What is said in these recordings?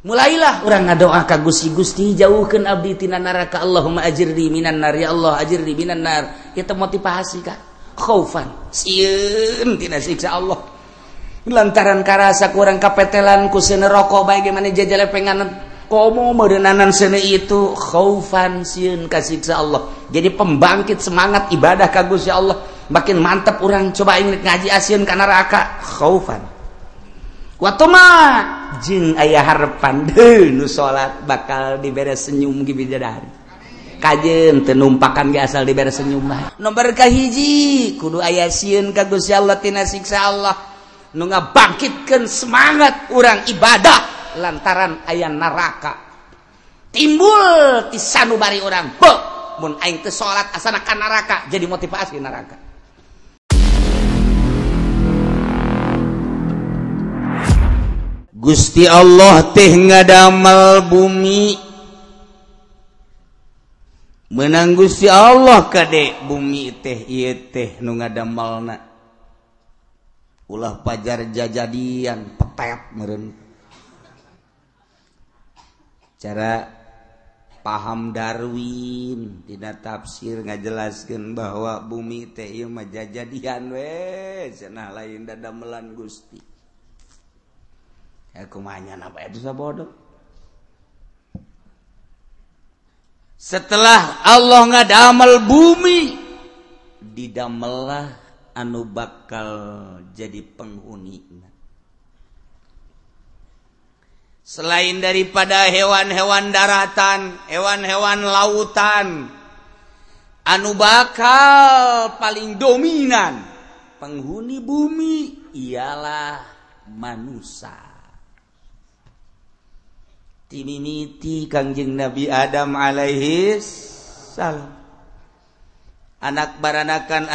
Mulailah urang ngadoa ka Gusti jauhkeun abdi tina neraka. Allahumma ajirni minan nar, ya Allah ajirni minan nar. Eta motivasi ka khaufan sieun tina siksa Allah. Lantaran karasa kurang kapetelan ku seuneu rokok bae ge mane jajalepengan komo meureunnanan seuneu itu khaufan sieun ka siksa Allah. Jadi pembangkit semangat ibadah ka Gusti Allah. Makin mantap urang coba inget ngaji asieun ka neraka khaufan. Watuma jeung aya harepan nu salat bakal diberes senyum ge bidadari. Kajeun teu numpakan ge asal diberes senyum bae. Nomor kahiji kudu aya sieun ka Gusti Allah tina siksa Allah. Nu ngabangkitkeun semangat urang ibadah lantaran aya neraka. Timbul ti sanubari urang, beuh mun aing teu salat asana ka neraka, jadi motivasi neraka. Gusti Allah teh ngadamel bumi menang Gusti Allah kade bumi teh ieu teh nu ngadamelna ulah pajar jajadian petet meureun cara paham Darwin dina tafsir ngajelaskeun bahwa bumi teh ieu mah jajadian we cenah lain dadamelan Gusti. Aku manya apa itu sabodoh. Setelah Allah ngadamel bumi, didamelah anu bakal jadi penghunina. Selain daripada hewan-hewan daratan, hewan-hewan lautan, anu bakal paling dominan penghuni bumi ialah manusia. Timimiti Kangjeng Nabi Adam alaihi salam. Anak baranakan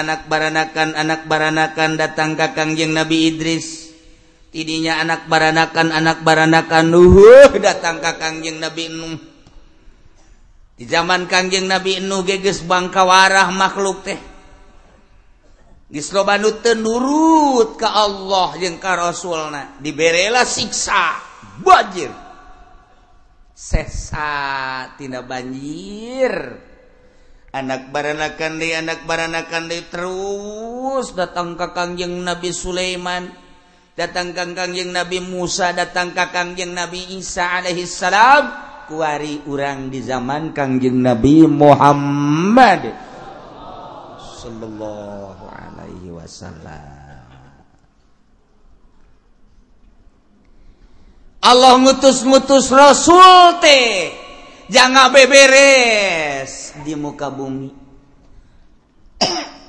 datang ka Kangjeng Nabi Idris. Tidinya anak baranakan Nuh datang ka Kangjeng Nabi Nuh. Di zaman Kangjeng Nabi Nuh geus bangkawarah makhluk teh. Geus loba nu teu nurut ka Allah jeung ka Rasulna, diberela siksa banjir. Sesa tina banjir. Anak baranakan deui terus datang ka Kangjeng Nabi Sulaiman, datang ka Kangjeng Nabi Musa, datang ka Kangjeng Nabi Isa alaihi salam, kuari urang di zaman Kangjeng Nabi Muhammad sallallahu alaihi wasallam. Allah ngutus Rasul teh jangan beberes di muka bumi.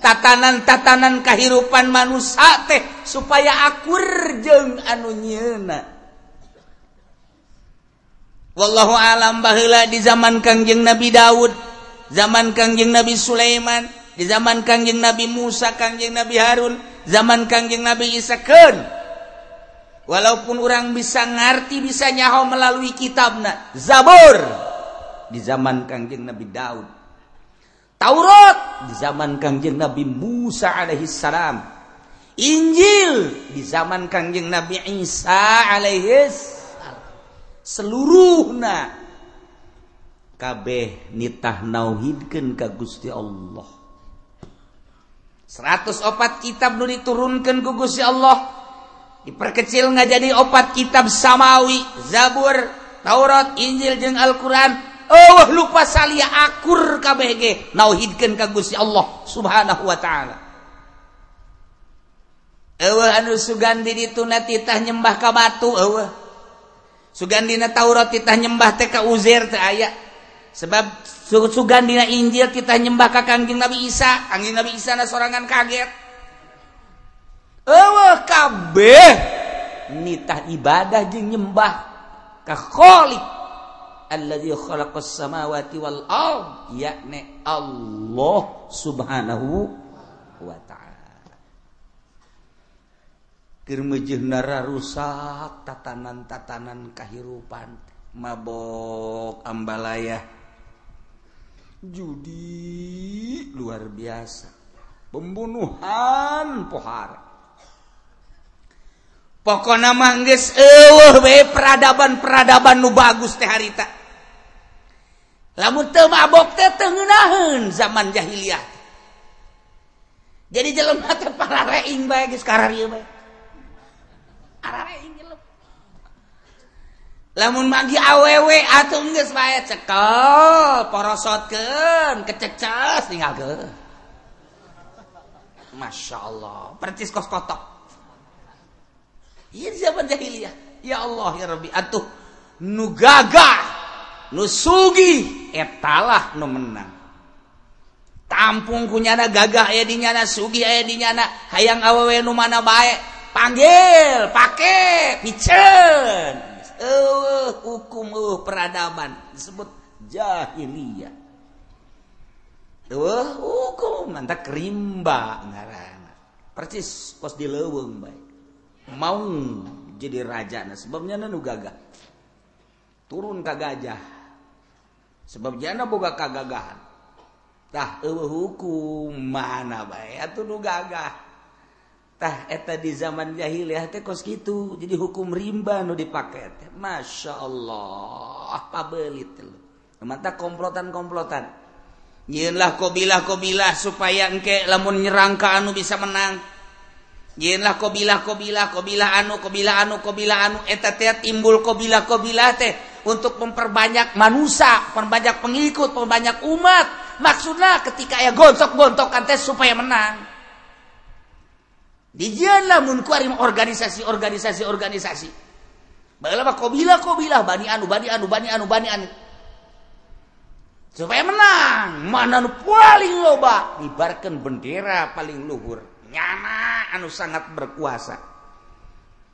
Tatanan kehidupan manusia teh supaya akur jeung anu nyieuna. Wallahu alam baheula di zaman Kangjeng Nabi Daud, zaman Kangjeng Nabi Sulaiman, di zaman Kangjeng Nabi Musa, Kangjeng Nabi Harun, zaman Kangjeng Nabi Isa keun. Walaupun orang bisa ngerti, bisa nyaho melalui kitabna Zabur di zaman Kangjeng Nabi Daud, Taurat di zaman Kangjeng Nabi Musa alaihi salam, Injil di zaman Kangjeng Nabi Isa alaihi salam. Seluruhna kabeh nitah nauhidkeun ka Gusti Allah. 104 kitab nu diturunkeun ku Gusti Allah diperkecil nggak jadi 4 kitab samawi, Zabur, Taurat, Injil jeung Al-Quran. Lupa salia akur kabeh ge nauhidkeun ka Gusti Allah Subhanahu wa taala. Anu sugandi dituna titah nyembah ka batu, sugandina Taurat titah nyembah teh ka Uzair teh aya. Sebab sugandina Injil titah nyembah ka Kangjeng Nabi Isa, Kangjeng Nabi Isa na sorangan kaget. Kabeh nitah ibadah jeung nyembah ka Khaliq alladzi khalaqas samawati wal ard, yakni Allah Subhanahu wa taala. Keur meujeuhna rusak tatanan-tatanan kahirupan, mabok ambalaya, judi luar biasa, pembunuhan pohara. pokokna mah geus eueuh bae peradaban nu bagus teh harita. Lamun teu mabok teh teu ngeunaheun zaman jahiliyah. Jadi jelema teh parareing bae geus kararieu bae. Arareing jelema. Lamun magi awewe atuh geus bae cekel, porosotkeun, kececas tinggalkeun. Masya Allah, percis kos kotok. Iya zaman jahiliyah. Ya Allah ya Rabbi, atuh nu gagah, nu sugih, etalah nu menang. Tampung kunyana gagah aya dinyana, sugih aya dinyana, hayang awewe nu mana bae, panggil, pake, piceun. Hukum peradaban disebut jahiliyah. Hukum mantak rimba ngaranna. Percis kos di leuweung bae. Mau jadi raja na sebabnya nu gagah. Turun ka gajah. Sebabnya boga kagagahan. Tah hukum mana bae atuh nu gagah. Tah eta di zaman jahiliyah teh kos kitu. Jadi hukum rimba nu dipake teh. Masya Allah, pabeulit teh. Mantap komplotan-komplotan. Yeunlah kobilah supaya engke lamun nyerang ka anu bisa menang. Yeunlah kobilah anu eta teh timbul kobilah teh untuk memperbanyak manusia, memperbanyak pengikut, memperbanyak umat. Maksudna ketika aya gontok-gontokan teh supaya menang. Dijieun lamun ku ari organisasi. Baheula mah kobilah bani anu. Supaya menang, mana nu paling loba ngibarkeun bendera paling luhur, nyana anu sangat berkuasa.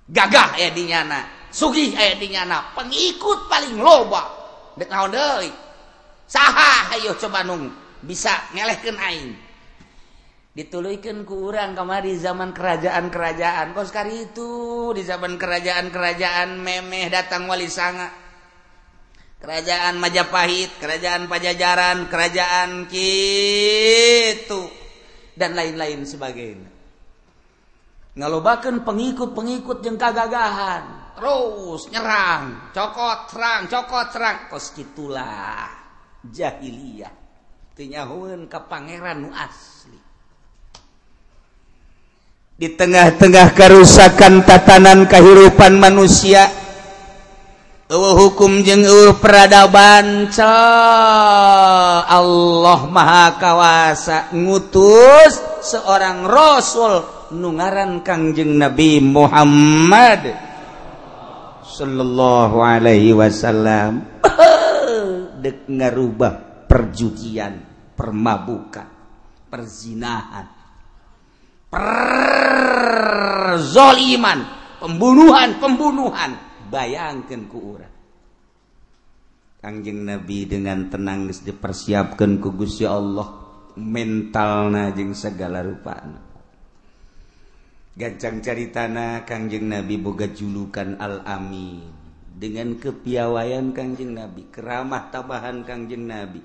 Gagah aya di nyana, sugih aya di nyana, pengikut paling loba. Dek naon deui? Saha hayo coba nung bisa ngelehkeun aing. Dituluykeun ku urang kamari zaman kerajaan-kerajaan. Kos kari itu di zaman kerajaan-kerajaan memeh datang wali sanga. Kerajaan Majapahit, kerajaan Pajajaran, kerajaan kitu dan lain-lain sebagainya. Ngalobakeun pengikut jeung kagagahan, terus nyerang, cokot serang, kos kitulah jahiliyah. Teu nyahoeun ka pangeran nu asli. Di tengah-tengah kerusakan tatanan kehidupan manusia, hukum jeung peradaban Allah Maha Kawasa ngutus seorang rasul nu ngaran Kangjeng Nabi Muhammad sallallahu alaihi wasallam. Dek ngarubah perjudian, permabukan, perzinahan, perzoliman, pembunuhan. Bayangkan ku urang Kangjeng Nabi dengan tenang geus dipersiapkeun ku Gusti Allah mentalna jeung segala rupana. Gancang caritana Kangjeng Nabi boga julukan Al-Amin. Dengan kepiawaian Kangjeng Nabi, keramah tabahan Kangjeng Nabi,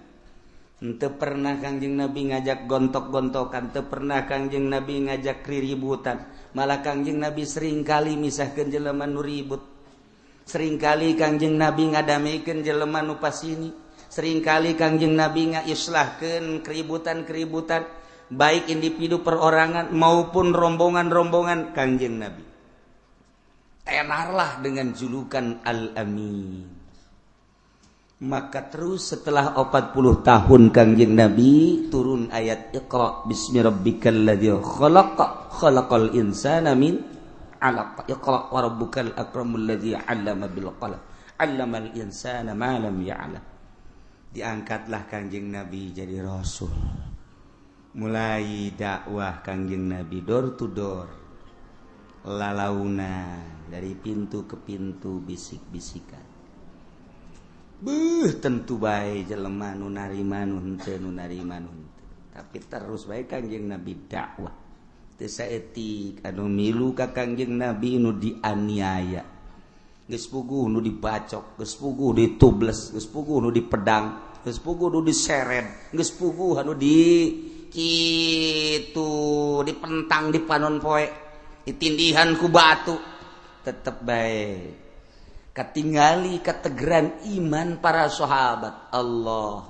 henteu pernah Kangjeng Nabi ngajak gontok-gontokan, teu pernah Kangjeng Nabi ngajak riributan, malah Kangjeng Nabi sering kali misahkeun jelema nu ribut. Seringkali Kangjeng Nabi ngadameikeun jelema nu pasini, seringkali Kangjeng Nabi ngaislahkeun keributan-keributan baik individu perorangan maupun rombongan-rombongan Kangjeng Nabi. Tenarlah dengan julukan Al-Amin. Maka terus setelah 40 tahun Kangjeng Nabi turun ayat Iqra bismi rabbikal ladzi khalaq khalaqal insana min 'alaq iqra wa rabbukal akramul ladzi 'allama bil qalam 'allamal insana ma lam ya'lam. Diangkatlah Kangjeng Nabi jadi rasul. Mulai dakwah Kangjeng Nabi door to door, lalauna dari pintu ke pintu, bisik-bisikan. Tentu bae jelema nu narima nu henteu, nu narima nu henteu. Tapi terus bae Kangjeng Nabi dakwah. Teu saeutik anu milu ka Kangjeng Nabi nu dianiaya. Geus puguh nu dibacok, geus puguh ditubles, geus puguh nu dipedang, geus puguh nu diseret, geus puguh anu di kitu dipentang di panon poe, ditindihan ku batu. tetap baik katingali kategeran iman para sahabat. Allah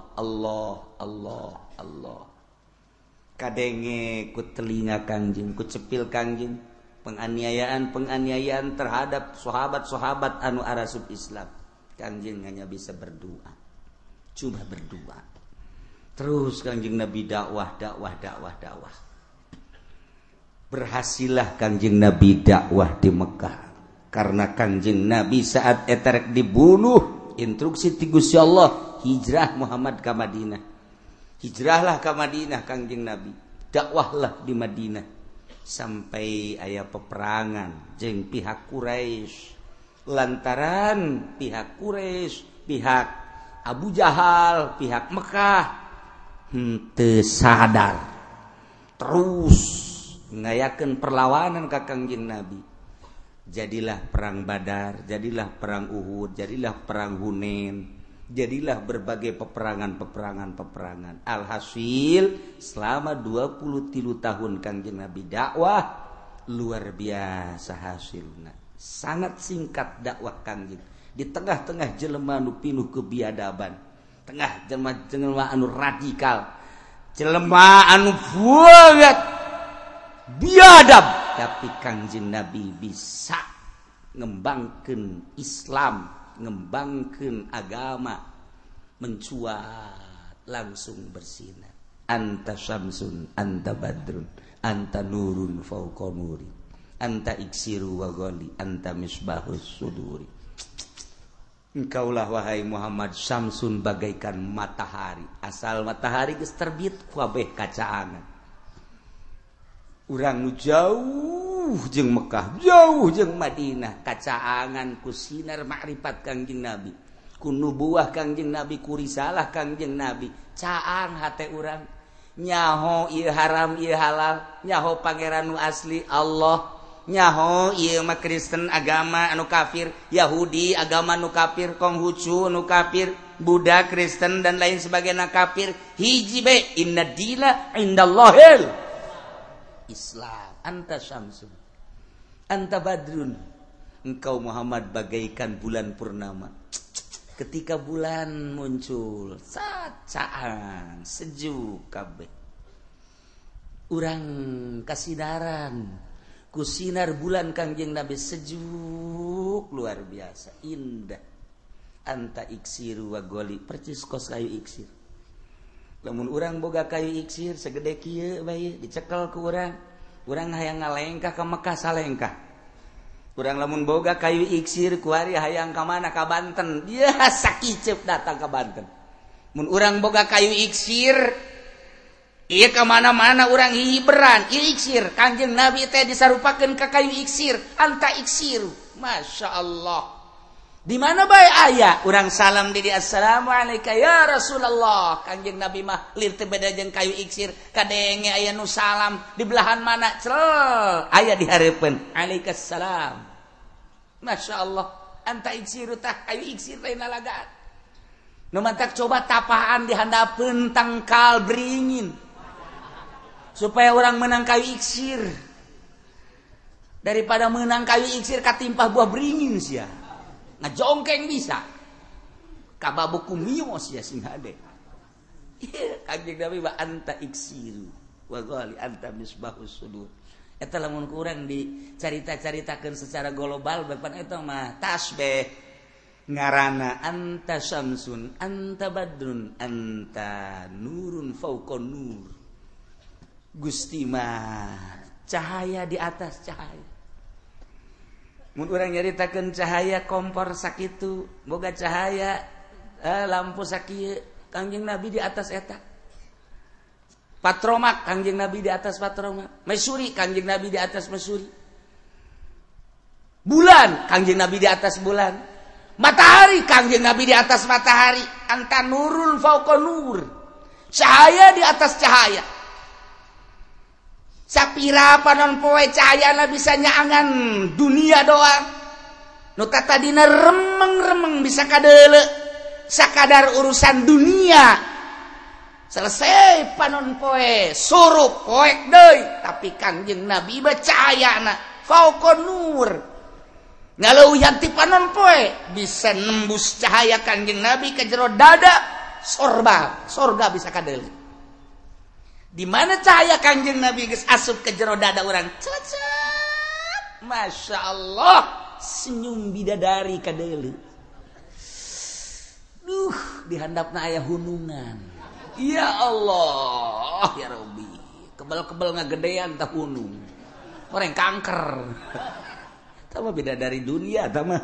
kadenge ku telinga Kangjeng, ku cepil Kangjeng penganiayaan terhadap sahabat-sahabat anu arasub Islam. Kangjeng hanya bisa berdoa, cuma berdoa terus. Kangjeng Nabi dakwah. Berhasillah Kangjeng Nabi dakwah di Mekah karena Kangjeng Nabi saat etarek dibunuh instruksi ti Gusti Allah hijrah Muhammad ke Madinah. Hijrahlah ke Madinah Kangjeng Nabi, dakwahlah di Madinah sampai aya peperangan jeung pihak Quraisy. Lantaran pihak Quraisy, pihak Abu Jahal, pihak Mekah teu sadar terus ngayakeun perlawanan ka Kangjeng Nabi. Jadilah perang Badar, jadilah perang Uhud, jadilah perang Hunain, jadilah berbagai peperangan. Alhasil selama 23 tahun Kangjeng Nabi dakwah luar biasa hasilna. Sangat singkat dakwah Kangjeng di tengah-tengah jelema anu pinuh kebiadaban, tengah jelema anu radikal, jelema anu banget biadab, tapi Kangjeng Nabi bisa ngembangkeun Islam, ngembangkeun agama, mencuat langsung bersinar. Anta syamsun, anta badrun, anta nurun fauqa nuri, anta iksiru wa ghali, anta misbahus suduri. Engkaulah wahai Muhammad syamsun bagaikan matahari. Asal matahari geus terbit kabeh kacaangan. Urang nu jauh jeung Mekah, jauh jeung Madinah, kacaangan ku sinar makrifat Kangjeng Nabi, ku nubuwah Kangjeng Nabi, ku risalah Kangjeng Nabi. Caang hate urang nyaho ieu haram ieu halal, nyaho pangeran nu asli Allah, nyaho ieu mah Kristen agama anu kafir, Yahudi agama anu kafir, Konghucu anu kafir, Buddha, Kristen dan lain sebagainya kafir. Hiji be inna dina indallahil Islam. Anta syamsun, anta badrun, engkau Muhammad bagaikan bulan purnama. Ketika bulan muncul, sacaan sejuk kabeh. Urang kasidaran ku sinar bulan Kangjeng Nabi, sejuk luar biasa, indah. Anta iksiru wa goli, percis kos kayu iksir. Lamun urang boga kayu iksir segede kieu bae dicekel ku urang hayang ngalengkah ka Mekah salengkah. Urang lamun boga kayu iksir kuari hayang ka mana, ka Banten, dia sakicep datang ka Banten. Mun urang boga kayu iksir ieu ka mana-mana urang hiberan, ieu iksir Kangjeng Nabi teh disarupakeun ka kayu iksir, anta iksiru. Masya Allah. Di mana bae aya urang salam di assalamualaikum ya Rasulullah. Kangjeng Nabi mah lir teu beda jeung kayu iksir, kadenge aya nu salam di belahan mana cel aya di hareupeun alaikassalam. Masya Allah, anta iksiru tah kayu iksir lain lalagaan. Nu mantak coba tapaan dihandapeun tangkal beringin supaya orang menang kayu iksir daripada menang kayu iksir katimpah buah beringin sia. Ngajongkeng bisa kababu kumios ya sing hade. Kangjeng Nabi wa anta iksiru wa ghali anta misbahus sudur. Eta lamun kurang dicarita-caritakeun secara global bapan eta mah tasbih ngaranna anta syamsun anta badrun anta nurun fauqa nur. Gusti mah cahaya di atas cahaya. Mun urang nyaritakeun cahaya kompor sakitu, boga cahaya lampu sakieu, Kangjeng Nabi di atas eta. Patromak Kangjeng Nabi di atas patromak. Mesuri Kangjeng Nabi di atas mesuri. Bulan Kangjeng Nabi di atas bulan. Matahari Kangjeng Nabi di atas matahari. Anta nurun fauqa nur. Cahaya di atas cahaya. Sapira panon poe cahayana bisa nyaangan dunia doang. Nu tadina remeng-remeng bisa kadeule sakadar urusan dunia. Selesai panon poe surup poek deui, tapi Kangjeng Nabi bae cahayana fauqa nur. ngaleuyan ti panon poe bisa nembus cahaya Kangjeng Nabi ke jero dada sorga bisa kadeuli. Di mana cahaya Kangjeng Nabi geus asup ke jero dada urang cecep Masya Allah senyum bidadari kadeuli. Di handapna aya hunungan. Ya Allah ya Rabbi kebal-kebal ngagedean tah hunung orang kanker tama beda dari dunia tama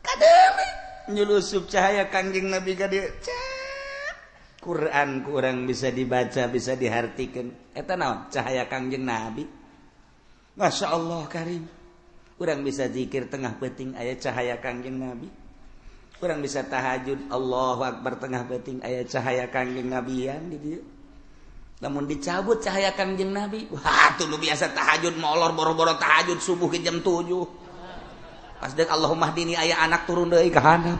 kadeuli nyulusup cahaya Kangjeng Nabi ka dieu Quran kurang bisa dibaca bisa dihartikeun eta naon cahaya Kangjeng Nabi Masya Allah karim urang bisa zikir tengah peuting aya cahaya Kangjeng Nabi urang bisa tahajud Allahu Akbar tengah peuting aya cahaya Kangjeng Nabian di dieu lamun dicabut cahaya Kangjeng Nabi wah tuh lu biasa tahajud molor boro-boro tahajud subuh ke jam 7 pas deuk Allahumma hdini aya anak turun deui ka handap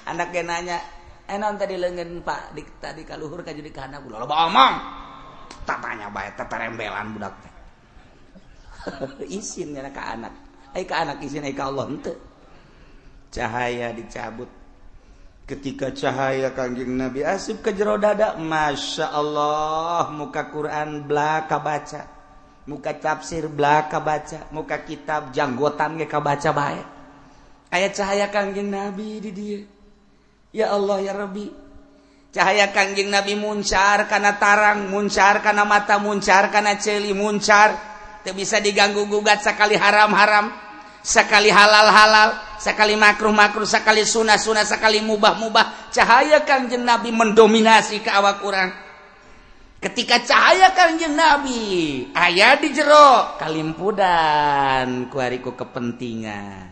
anak ge nanya naon tadi leungeun Pak tadi ka luhur ka jadi ka handap loba omong tatanya bae teterembelan budak teh isin nya ka anak ka anak isin ka Allah henteu cahaya dicabut. Ketika cahaya Kangjeng Nabi asup ke jero dada, Masya Allah, muka Quran belaka baca, muka tafsir belaka baca, muka kitab janggotan ge kabaca bae. Aya cahaya Kangjeng Nabi di dieu. Ya Allah ya Rabbi. Cahaya Kangjeng Nabi muncar kana tarang, muncar kana mata, muncar kana ceuli, muncar teu bisa diganggu gugat sakali haram-haram, sakali halal-halal. Sekali makruh-makruh, sekali sunah-sunah, sekali mubah-mubah. Cahaya Kangjeng Nabi mendominasi ke awak urang. Ketika cahaya Kangjeng Nabi aya di jero kalimpudan ku ari ku kepentingan.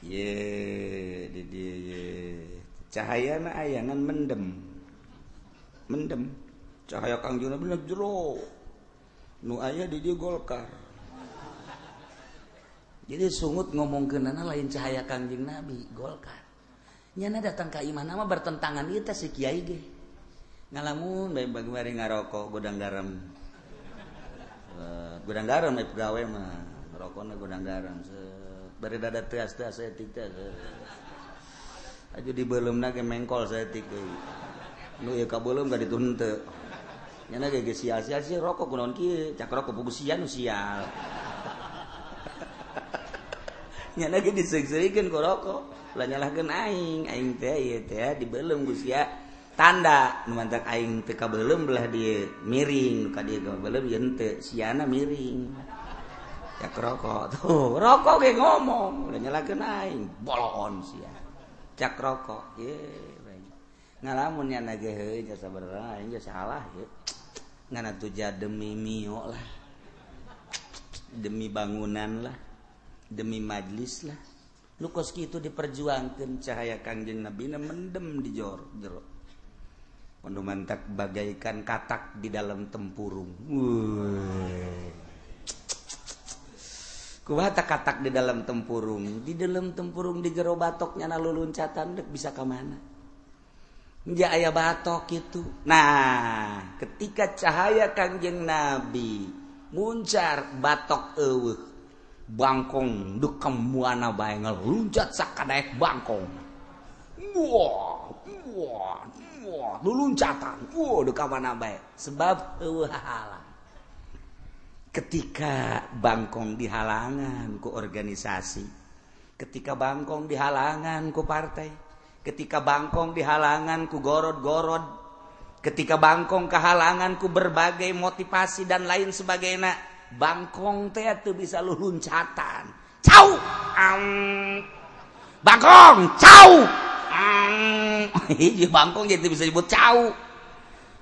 Di dieu cahayana aya ngan mendem. Mendem. Cahaya Kangjeng Nabi di jero. Nu aya di dieu Golkar. Jadi sungut ngomongkeunana lain cahaya Kangjeng Nabi Golkar. Nyana datang ka imah nama bertentangan ieu teh si kiai ge. Ngalamun bae bari ngarokok godang garam. Godang garam aya pegawe mah ngarokona godang garam. Bari dada teas-teas saeutik teh. Aju dibeulumna ge mengkol saeutik euy. Nu ieu ka beulum ka ditu henteu. Nyana ge sial-sial sih rokok kunaon kieu? Cak rokok pugu sian nu sial. Nyana ge diseug-seugkeun ku rokok lah nyalahkeun aing teh ieu teh dibeulem Gusti ya tanda nu mantak aing teu kabeulem belah dieu miring ka dieu kabeulem ieu henteu siana miring cak rokok tuh rokok ge ngomong lah nyalahkeun aing bolon sia cak rokok ye ngalamun nyana ge heuh nya sabaraha aing ge salah ye ngana tuja demi mio lah demi bangunan lah demi majlis lah lu kos kitu diperjuangkeun cahaya Kangjeng Nabi na mendem di jero panu mantak bagaikan katak di dalam tempurung kumaha katak di dalam tempurung di jero batoknya na luluncatan deuk bisa ka mana nya aya batok kitu nah ketika cahaya Kangjeng Nabi muncar batok eueuh bangkong duk kemuana bae ngeluncat sakadaek bangkong. Wah, luluncatan. Duk ka mana bae. Sebab eueuh hahalan. Ketika bangkong dihalangan ku organisasi, ketika bangkong dihalangan ku partai, ketika bangkong dihalangan ku gorod-gorod, ketika bangkong kehalangan ku berbagai motivasi dan lain sebagainya. Bangkong teh teu bisa luluncatan. Cau. Bangkong, cau. Hiji bangkong jadi bisa disebut cau.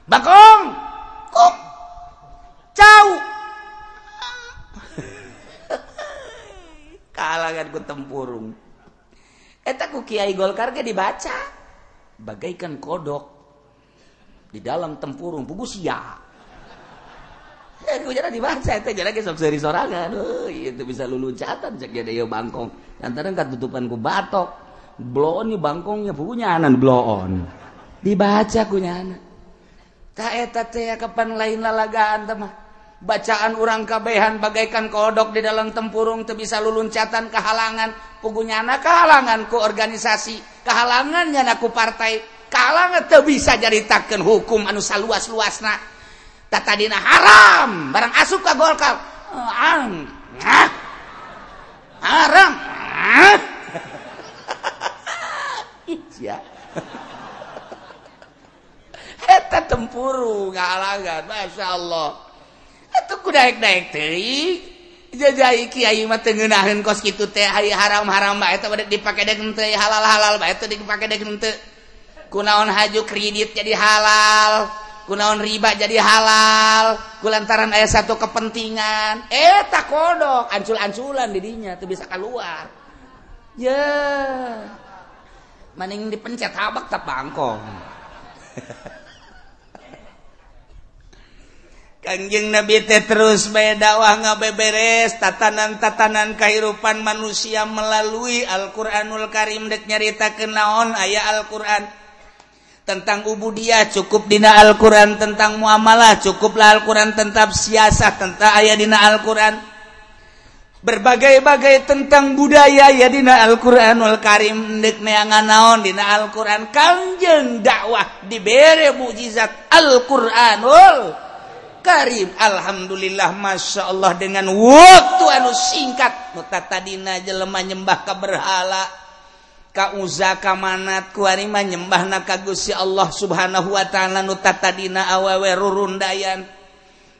Bangkong. Kok. Cau. Kalangan ku tempurung. Eta ku Kiai Golkar ge dibaca bagaikan kodok di dalam tempurung pugu sia. Aku jadi dibaca itu jadi sok seri sorangan. Itu bisa luluncatan cek jadi yo bangkong. Lantaran katutupan ku batok. Bloon nih bangkongnya punya anan bloon. Dibaca ku nyana. Ta eta teh kapan lain lalagaan teh mah. bacaan urang kabehan bagaikan kodok di dalam tempurung teu bisa luluncatan kehalangan pugunyana kehalangan ku organisasi kehalangannya ku partai kehalangan teu bisa jaritakeun hukum anu saluas-luasna tatadina haram barang asup ka Golkar haram ya eta tempurung kehalangan Masya Allah itu kudaek-daek teh jajai kiai mah teu ngeunaheun kos kitu teh haram-haram bae eta bade dipake dek teh halal-halal bae eta dipake dek teu kunaon haju kredit jadi halal kunaon riba jadi halal kulantaran aya satu kepentingan eta kodok ancul-anculan di dinya teu bisa keluar ye maning dipencet habak tap bangkong Kangjeng Nabi teh terus bae dakwah ngabeberes tatanan-tatanan kehidupan manusia melalui Al-Qur'anul Karim dek nyaritakeun naon aya Al-Qur'an tentang ubudiyah cukup dina Al-Qur'an tentang muamalah cukuplah Al-Qur'an tentang siasat tentang aya dina Al-Qur'an berbagai-bagai tentang budaya ya dina Al-Qur'anul Karim dek neangan naon dina Al-Qur'an Kangjeng dakwah dibere mukjizat Al-Qur'anul Karim alhamdulillah Masya Allah dengan waktu anu singkat nu tadina jelema nyembah ka berhala ka uza ka manat kuari mah nyembahna ka Gusti Allah Subhanahu wa taala nu tadina awewe rurundayan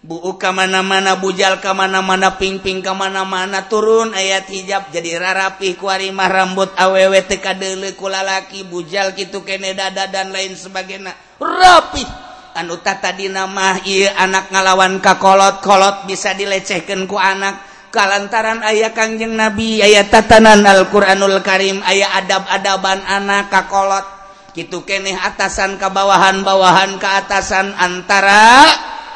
buu ka mana-mana bujal ka mana-mana pingping ka mana-mana turun ayat hijab jadi rarapih kuari mah rambut awewe teu kadeuleu ku lalaki bujal kitu kene dada dan lain sebagainya rapih anu tadina mah ieu anak ngalawan ka kolot-kolot bisa dilecehkeun ku anak kalantaran aya Kangjeng Nabi aya tatanan Al-Qur'anul Karim aya adab-adaban anak ka kolot kitu keneh atasan ka bawahan-bawahan ka atasan antara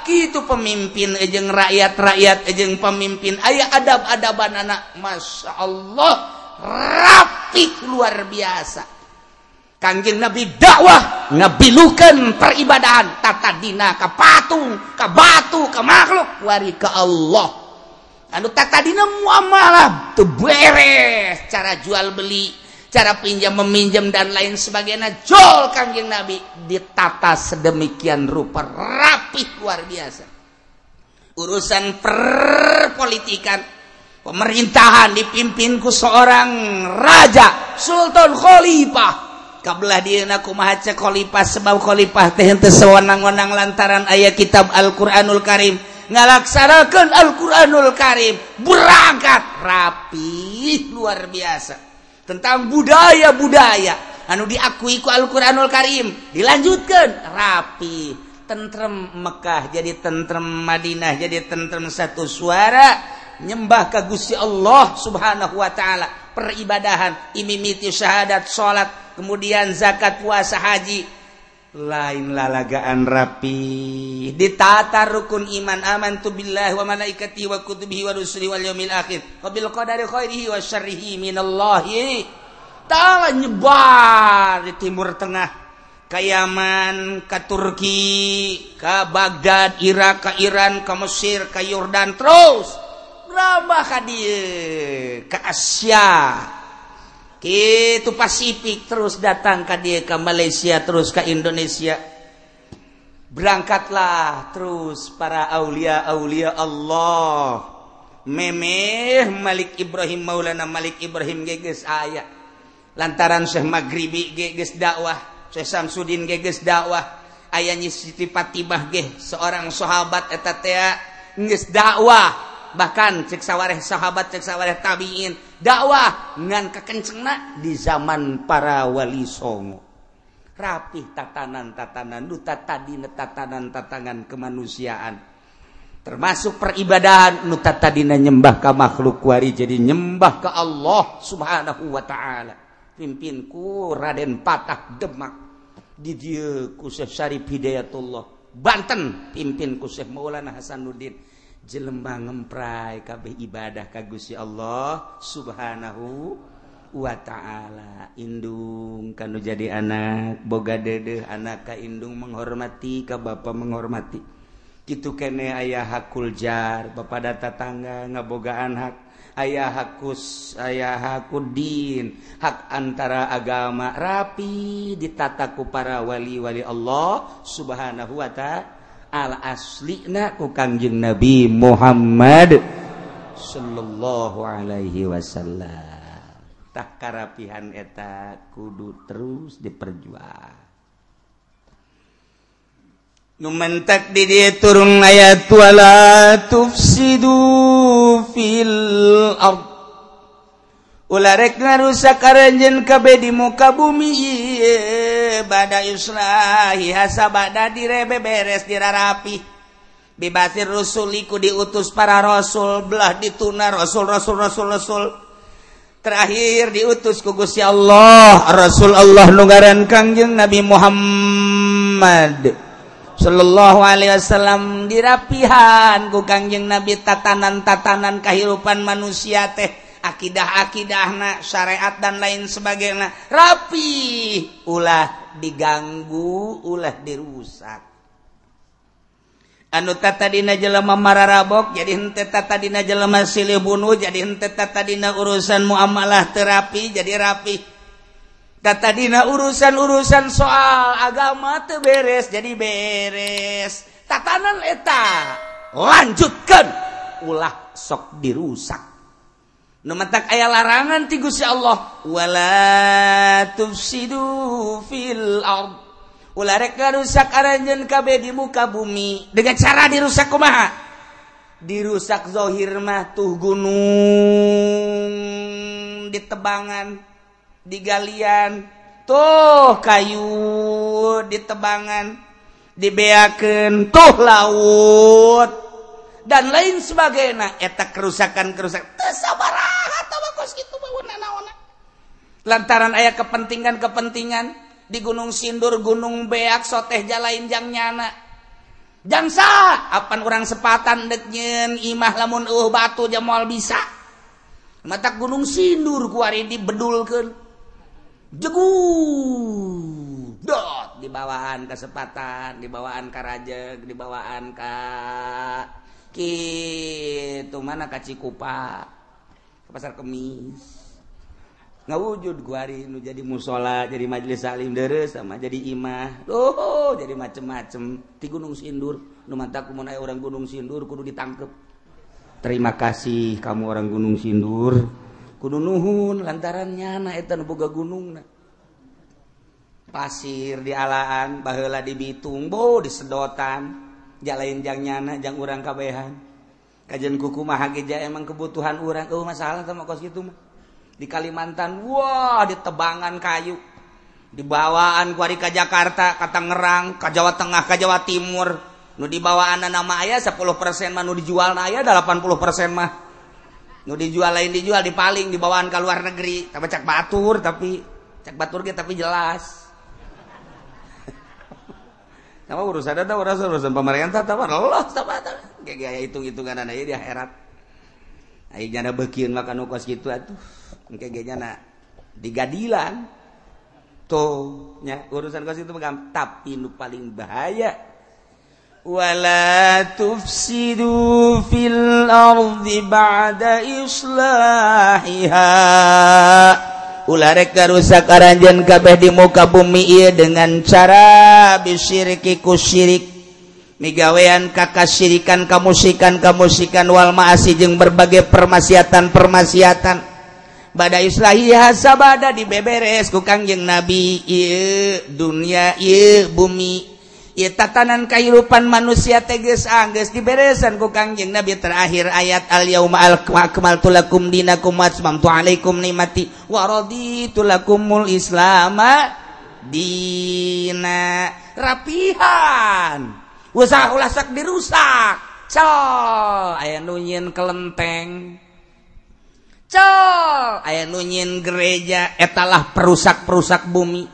kitu pemimpin jeung rakyat-rakyat jeung pemimpin aya adab-adaban anak Masya Allah rapi luar biasa Kangjeng Nabi dakwah ngabilukeun peribadahan tatadina ka patung ka batu ka makhluk wari ka Allah anu tatadina muamalah teu beres cara jual beli cara pinjam meminjam dan lain sebagainya jol Kangjeng Nabi ditata sedemikian rupa rapi luar biasa urusan perpolitikan pemerintahan dipimpin ku seorang raja Sultan Khalifah kabelah dieuna kumaha cek khalifah sebab khalifah teh henteu sewenang-wenang lantaran aya kitab Al-Qur'anul Karim ngalaksanakeun Al-Qur'anul Karim berangkat rapi luar biasa tentang budaya-budaya anu diakui ku Al-Qur'anul Karim dilanjutkeun rapi tentrem Mekah jadi tentrem Madinah jadi tentrem satu suara nyembah ka Gusti Allah Subhanahu wa taala peribadahan imimiti syahadat salat kemudian zakat puasa haji lain lalagaan rapi ditata rukun iman amantu billahi wa malaikatihi wa kutubihi wa rusulihi wal yaumil akhir wa bil qadari khairihi wa syarrihi minallahi ta'ala nyebar di timur tengah ka Yaman ka Turki ka Baghdad Irak ka Iran ka Mesir ka Yordan terus rambah ka dieu ka Asia kitu Pasifik terus datang ka dieu ka Malaysia terus ka Indonesia berangkatlah terus para aulia-aulia Allah memeh Malik Ibrahim Maulana Malik Ibrahim geus aya lantaran Syekh Maghribi geus dakwah Syekh Samsudin geus dakwah aya Nyi Siti Fatibah ge seorang sahabat eta teh geus dakwah bahkan cek sawareh sahabat cek sawareh tabiin dakwah ngan kekencengna di zaman para wali songo rapih tatanan-tatanan duta tadina tatanan-tatanan kemanusiaan termasuk peribadahan nu tadina nyembah ka makhluk wari jadi nyembah ka Allah Subhanahu wa taala pimpinku Raden Patah Demak di dieu ku Syekh Syarif Hidayatullah Banten pimpinku Syekh Maulana Hasanuddin jelema ngemprai kabeh ibadah ka Gusti Allah Subhanahu wa taala indung kanu jadi anak boga dedeh anak ka indung menghormati ka bapa menghormati kitu kene aya hakul jar bapada tatangga ngabogaan hak, aya hakus, aya hakudin, hak antara agama rapi ditata ku para wali-wali Allah Subhanahu wa ta'ala aslina ku Kangjeng Nabi Muhammad sallallahu alaihi wasallam. Tak karapihan eta kudu terus diperjuang. Numentak di dia turun ayat wala tufsidu fil ard. Ulah rek ngarusak aranjeun kabeh di muka bumi bada islahi hasabada direbe beres dirarapi. Bibasir rusuliku diutus para rasul belah dituna rasul. Terakhir diutus ku Gusti Allah Rasul Allah nu ngaran Kangjeng Nabi Muhammad sallallahu alaihi wasallam. Dirapihan ku Kangjeng Nabi tatanan-tatanan kehidupan manusia teh, akidah-akidahna, syariat dan lain sebagainya rapi, ulah diganggu, ulah dirusak. Anu tatadina jelema mararabok jadi henteu tatadina jelema silih bunuh, jadi henteu tatadina urusan muamalah terapi jadi rapi. Tatadina urusan soal agama teu beres jadi beres. Tatanan eta lanjutkeun, ulah sok dirusak. Nu matak aya larangan ti Gusti Allah, wala tufsidu fil ard. Ulah rek ngarusak aranjeun kabeh di muka bumi. Dengan cara dirusak kumaha? Dirusak zahir mah tuh gunung ditebangan, digalian, tuh kayu ditebangan, dibeakeun, tuh laut dan lain sebagainya. Eta kerusakan-kerusakan teu sabaraha tah bagus kitu baeuna naonna. Lantaran aya kepentingan di Gunung Sindur, Gunung Beak, soteh jalain jang nyana. Jangsa, apan urang sepatan dek nyeun imah lamun batu jamal bisa. Matak Gunung Sindur kuari dibedulkeun. Jegudot dibawaan ka sepatan, dibawaan ka Rajeg, dibawaan ka kitu mana ka Cikupa, ka Pasar Kemis. Ngawujud guari nu jadi musola, jadi majelis salim deres sama jadi imah. Jadi macem-macem di Gunung Sindur. Nu mantak mun aya orang Gunung Sindur kudu ditangkep. Terima kasih kamu orang Gunung Sindur. Kudu nuhun lantaran nyana eta nu boga gunungna. Pasir di alaan, baheula di Bitung, di sedotan. Jalain jang nyana, jang urang kabehan. Kajen kuku mah hageja emang kebutuhan urang, masalah sama kos kitu mah. Di Kalimantan, wah ditebangan kayu, dibawaan kuari ka Jakarta, ka Tangerang, ka Jawa Tengah, ka Jawa Timur. Nu dibawaan nama aya 10% mah, nu dijual aya 80% mah. Nu dijual lain dijual dipaling dibawaan ka luar negeri. Tapi cak batur tapi jelas. Nama urusan ada urusan pemerintah tapi Allah sabada. Gaya hitung-hitungan aya di akhirat. Ai jana beukeun makan kos kitu atuh. Engke ge jana digadilan. Tuh nya urusan kos kitu mah tapi nu paling bahaya wala tufsidu fil ardi ba'da islahiha. Ulah rek rusak aranjeun kabeh di muka bumi ieu dengan cara bisyirki ku syirik, migawean kakasyirikan kamusikan wal ma'asi jeung berbagai permaksiatan bada islahiha sabada dibeberes ku Kangjeng Nabi ieu dunia ieu bumi ieu tatanan kahirupan manusia teges anggeus diberesan ku Kangjeng Nabi. Terakhir ayat al yauma akmaltu lakum dinakum wa atmamtu alaikum nikmati wa raditu lakumul islama dina. Rapihan usaha ulah sak dirusak. Col aya nu nyieun kelenteng, col aya nu nyieun gereja, etalah perusak bumi.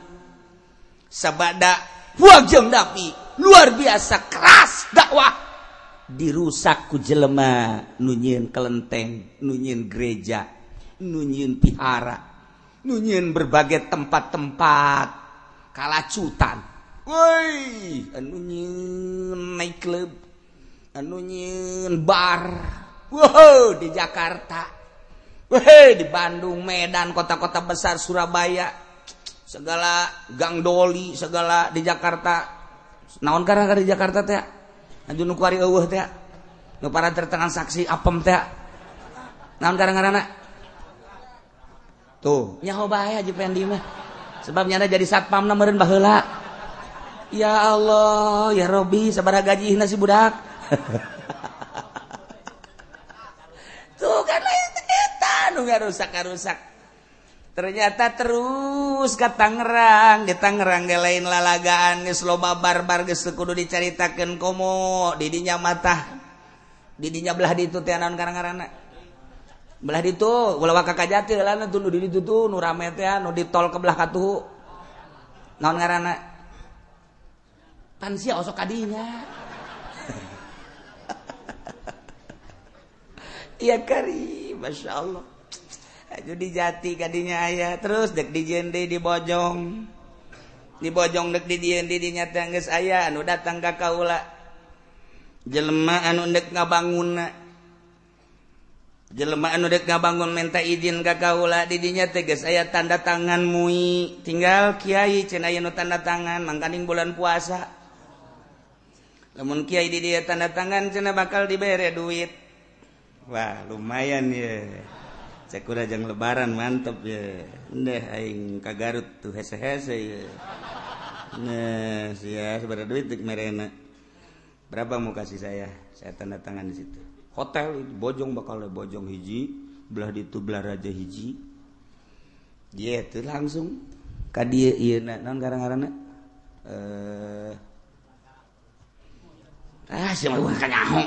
Sabada wajeng dapi luar biasa keras dakwah dirusak ku jelema nu nyieun kelenteng, nu nyieun gereja, nu nyieun pihara, nu nyieun berbagai tempat-tempat kalacutan. Woi, anu nyieun naik klub, anu nyieun bar wow di Jakarta di Bandung Medan kota-kota besar Surabaya segala gang doli segala di Jakarta naon karang di Jakarta teh anu nu kuari eueuh teh nu para tertangan saksi apem teh naon karang-karangna tuh nyaho bae Haji Pendi mah sebab nyana jadi satpamna meureun baheula ya Allah ya Robi sabaraha gajihna si budak tuh kan eta nu ngarusak ternyata terus ka Tangerang di Tangerang ge lain lalagaan geus loba barbar geus kudu dicaritakeun komo di dinya matah di dinya belah ditu teh naon karang-karangna belah ditu ulah ka Kajati heulana tuh nu di ditu tuh nu rame teh nu di tol ke belah katuhu naon ngaranna pan sia osok kadinya iya kari masyaallah aju di Jati kadinya aya terus dek di Jende di Bojong dek di Jende di nyata geus aya anu datang ka kaula jelema anu dek ngabangunna jelema anu dek ngabangun minta izin ka kaula di dinya teh geus aya tanda tangan MUI tinggal kiai cenah aya nu tanda tangan mangkaning bulan puasa lamun kiai di dieu tanda tangan cenah bakal dibere duit wah lumayan ya cek urang jang lebaran mantep ya ndeh aing ka Garut tuh hese-hese ya nah sia sabaraha duit dek merena berapa mau kasih saya tanda tangan di situ hotel Bojong bakal Bojong hiji belah ditu belah Raja hiji dia tuh langsung ka dieu ieu naon garang-garangna sia mah ka nyaho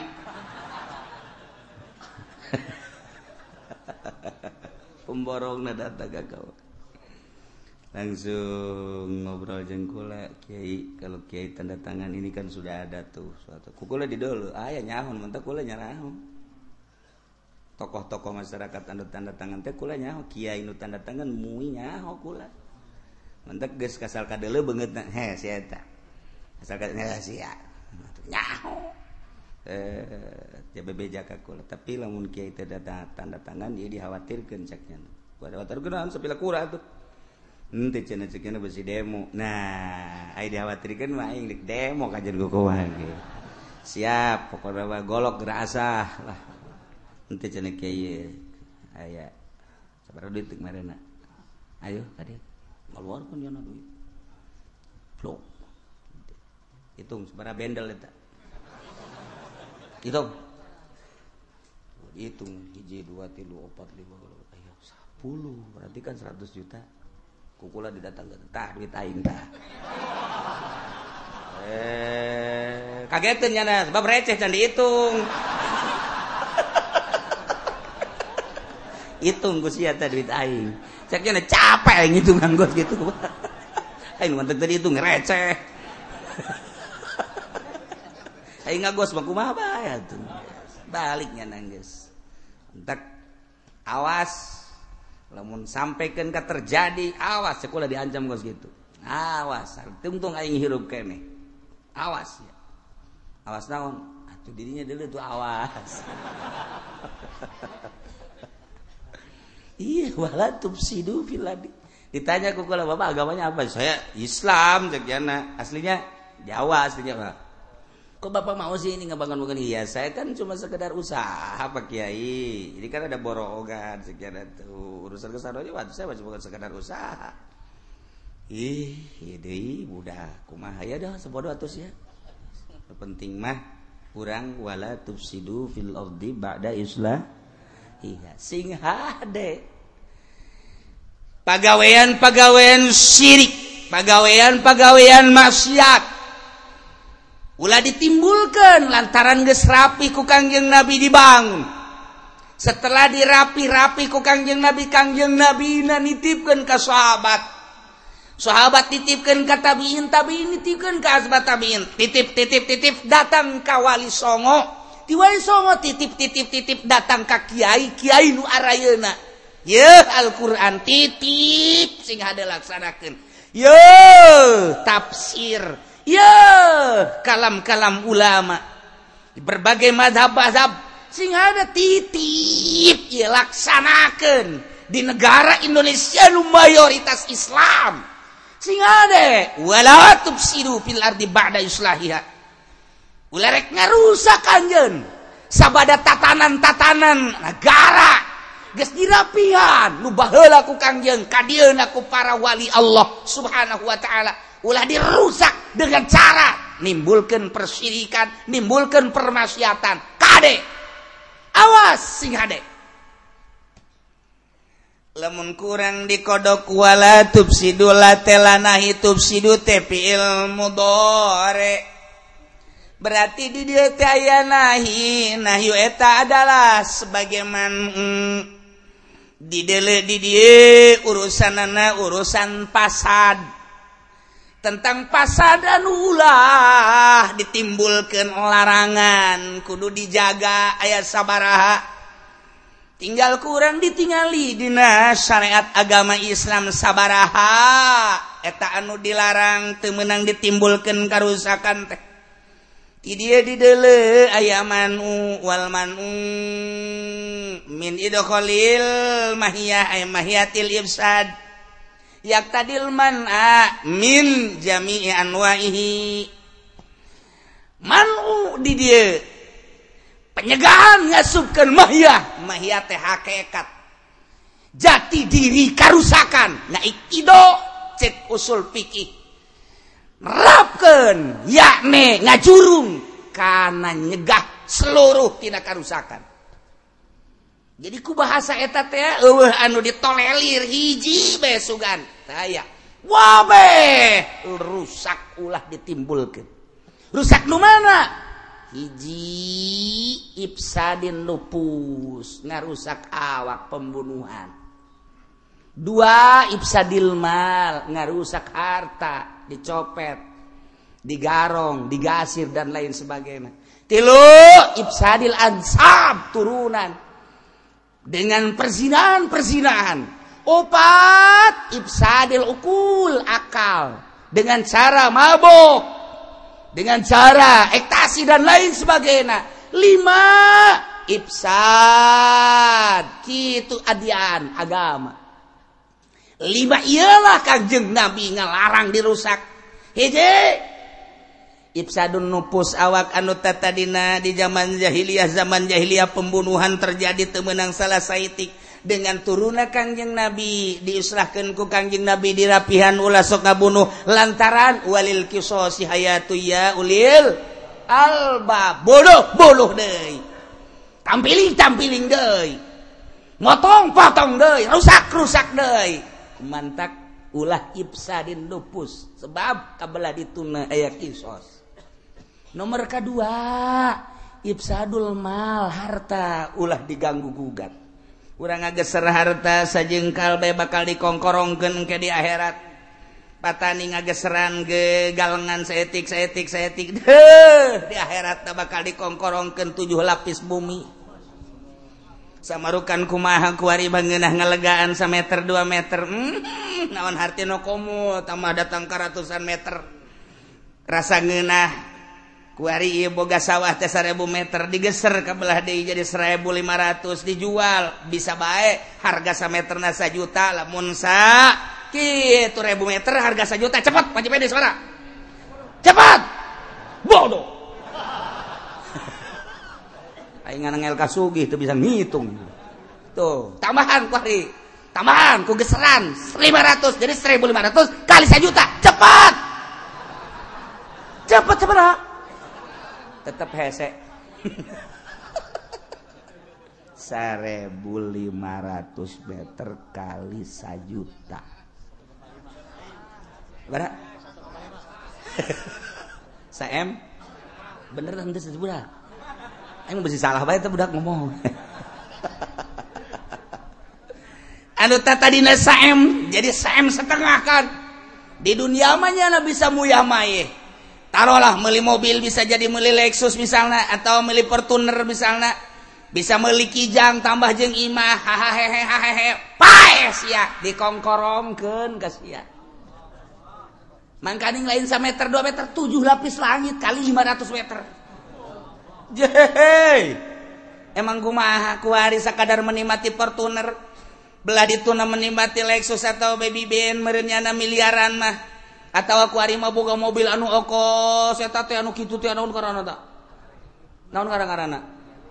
pemborongna datang ka kau langsung ngobrol jeung kula kiai kalau kiai tanda tangan ini kan sudah ada tuh suatu kukula di dulu aya nyahon mun teh kula nyaraho tokoh-tokoh masyarakat anu tanda tangan teh kula nyaho kiai nu tanda tangan MUI nyaho kula mun teh geus kasal kadeuleu beungeutna he sia eta kasal kadeuleu sia nyaho bebeja ka kula tapi lamun kiai teh tanda tangan ieu dikhawatirkeun caknya khawatirkeun sapila kurang tuh henteu cenah ceukna besi demo nah ai dikhawatirkeun mah aing dik demo ka jeung kukuha ge siap pokona mah golok gerasah lah henteu cenah kiai aya sabaraha duit teu marena ayo tadi ngaluarkeun nya duit plok hitung sabaraha bendel eta hitung hiji 2 3 4 5 ayo 10 berarti kan 100 juta kukula didatangkeun tah duit aing tah kageteun nya sebab receh can dihitung hitung ku sia teh duit aing cek nya capek ngitung anggot gitu aing mantep tadi hitung receh aing ngagos mah kumaha bae atuh baliknya nanggeus entek awas lamun sampaikan ka terjadi awas sekolah diancam gos gitu awas tungtung aing hirup keneh awas ya awas naon atuh dirinya dulu tuh awas iya wala tufsidu fil ardi ditanya ku kula bapak agamanya apa saya Islam cekiana aslinya Jawa aslinya Pak kok bapak mau sih ini ngebangun iya saya kan cuma sekedar usaha Pak Kiai ini kan ada borogan sekian itu urusan kesana aja waktu saya cuma sekedar usaha ide budak kumaha ya dah sebodoh atus ya penting mah kurang wala tufsidu fil ardi ba'da islah iya sing hade pagawean syirik pagawean maksiat ulah ditimbulkan lantaran geus rapi ku Kangjeng Nabi dibangun setelah dirapi-rapi ku Kangjeng Nabi nitipkeun ka sahabat titipkeun ka tabiin nitipkeun ka asbat tabiin titip datang ka Wali Songo di Wali Songo titip datang ka kiai nu arayeuna ye Al-Qur'an titip sing hade laksanakeun ye tafsir ya kalam-kalam ulama di berbagai mazhab sing ada titip ya laksanakan di negara Indonesia nu mayoritas Islam sing ada wala tufsidu fil ardi ba'da islahiha ulah rek ngarusak anjeun sabada tatanan-tatanan negara geus dirapihan nu baheula ku Kangjeng kadieuna ku para wali Allah Subhanahu wa taala ulah dirusak dengan cara nimbulkeun persyirikan nimbulkeun permaksiatan kade awas sing hade lamun kurang dikodok wala tufsidu latelanahi tufsidu te fi'il mudhari berarti di dieu teh aya nahyu eta adalah sebagaimana di dieu urusanana urusan pasad tentang pasadan ulah ditimbulkeun larangan kudu dijaga aya sabaraha tinggal kurang ditingali dina syariat agama Islam sabaraha eta anu dilarang teu meunang ditimbulkeun karusakan teh ti dieu dideuleu aya manu wal manu min idkhalil mahiyah ay mahiyatil ifsad yaktadil man'a min jami'i anwa'ihi manu di dieu penyegahan ngasupkeun mahiyah teh hakikat jati diri karusakan nya ikido cek usul fikih nerapkeun yakni ngajurung kana nyegah seluruh tina karusakan jadi ku bahasa eta teh eueuh anu ditolelir hiji bae sugan taya wabe rusak ulah ditimbulkeun rusak nu mana hiji ifsadin nufus ngarusak awak pembunuhan dua ifsadil mal ngarusak harta dicopet digarong digasir dan lain sebagainya tilu ifsadil ansab turunan dengan perzinahan opat ifsadil ukul akal dengan cara mabuk dengan cara ekstasi dan lain sebagainya lima ifsad kitu adian agama lima ialah Kangjeng Nabi ngalarang dirusak hiji ifsadun nufus awak anu tatadina di zaman jahiliyah pembunuhan terjadi teu meunang salah saitik dengan turuna Kangjeng Nabi diusrahkeun ku Kangjeng Nabi dirapihan ulah sok ngabunuh lantaran walil qisasi hayatu ya ulil alba bodoh deui tampiling deui motong-potong deui rusak deui mantak ulah ifsadin nufus sebab kabelah dituna aya qisas nomor kedua ifsadul mal harta ulah diganggu gugat urang ngageser harta sajengkal bae bakal dikongkorongkeun ke di akhirat patani ngageseran ge galengan saetik di akhirat bakal dikongkorongkeun 7 lapis bumi samarukan kumaha kuari bangeunah ngalegaan sameter 2 meter naon hartina komo tambah datang ka ratusan meter rasa ngeunah kuari ieu boga sawah teh 1000 meter digeser ka belah deui jadi 1500 dijual bisa bae harga sameterna 1 juta lamun sa kitu 1000 meter harga 1 juta cepet panci pede suara cepet bodoh aing nganengel kasugih teu bisa ngitung tuh tambahan kuari tambahan ku geseran 500 jadi 1500 kali 1 juta cepat lah tetep hese 1500 meter kali 1 juta berapa saem bener henteu sebudak aing bisi salah bae teh budak ngomong anu tadina saem jadi saem setengah kan di dunia mah nya bisa muyah maye taruhlah meuli mobil bisa jadi meuli Lexus misalnya atau meuli Fortuner misalnya bisa meuli Kijang tambah jeung imah hahaha paes ya dikongkorongkeun ka sia mangkaning lain 1 meter 2 meter 7 lapis langit kali 500 meter Jehey. Emang kumaha kuari sakadar menikmati Fortuner, belah dituna menikmati Lexus atau Baby Ben merenyana miliaran mah, atau kuari mah boga mobil anu okos eta teh anu kitu teh naon karana ta? Naon karana?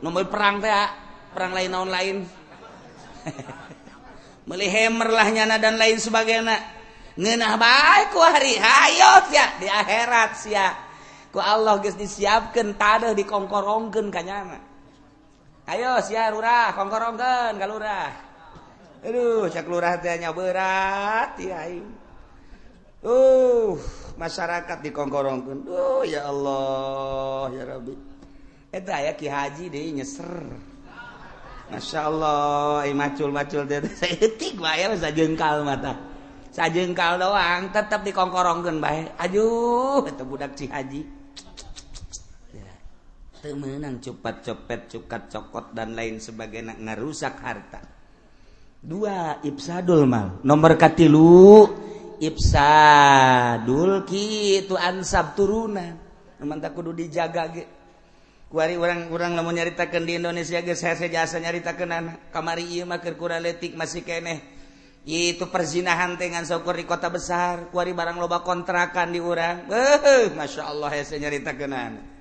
Mobil perang teh, perang lain naon lain. Meuli Hammer lah nyana dan lain sebagainya. Ngeunah bae kuari hayo sia di akhirat sia. Ku Allah geus disiapkeun tadeuh dikongkorongkeun ka nyana. Ayo sia lurah kongkorongkeun ka lurah. Aduh, cak lurah teh nya berat ya aing. Masyarakat dikongkorongkeun. Ya Allah, ya Rabbi. Eta aya Ki Haji deui nyeser. Masyaallah, macul-macul teh saeutik wae sajengkal mata. Sajengkal doang tetep dikongkorongkeun bae. Aduh, eta budak Ci Haji. Temenang cepat copet cukat cokot dan lain sebagainya ngarusak harta. 2 ifsadul mal. Nomor katilu ifsadul kitu ansab turunan. Mantap kudu dijaga ge. Kuari urang lamun nyaritakeun di Indonesia ge saya jasa nyaritakeun kamari ieu mah keur kuraletik masih keneh. Itu perzinahan teh ngan syukur di kota besar. Kuari barang loba kontrakan di urang. Masyaallah saya nyaritakeun.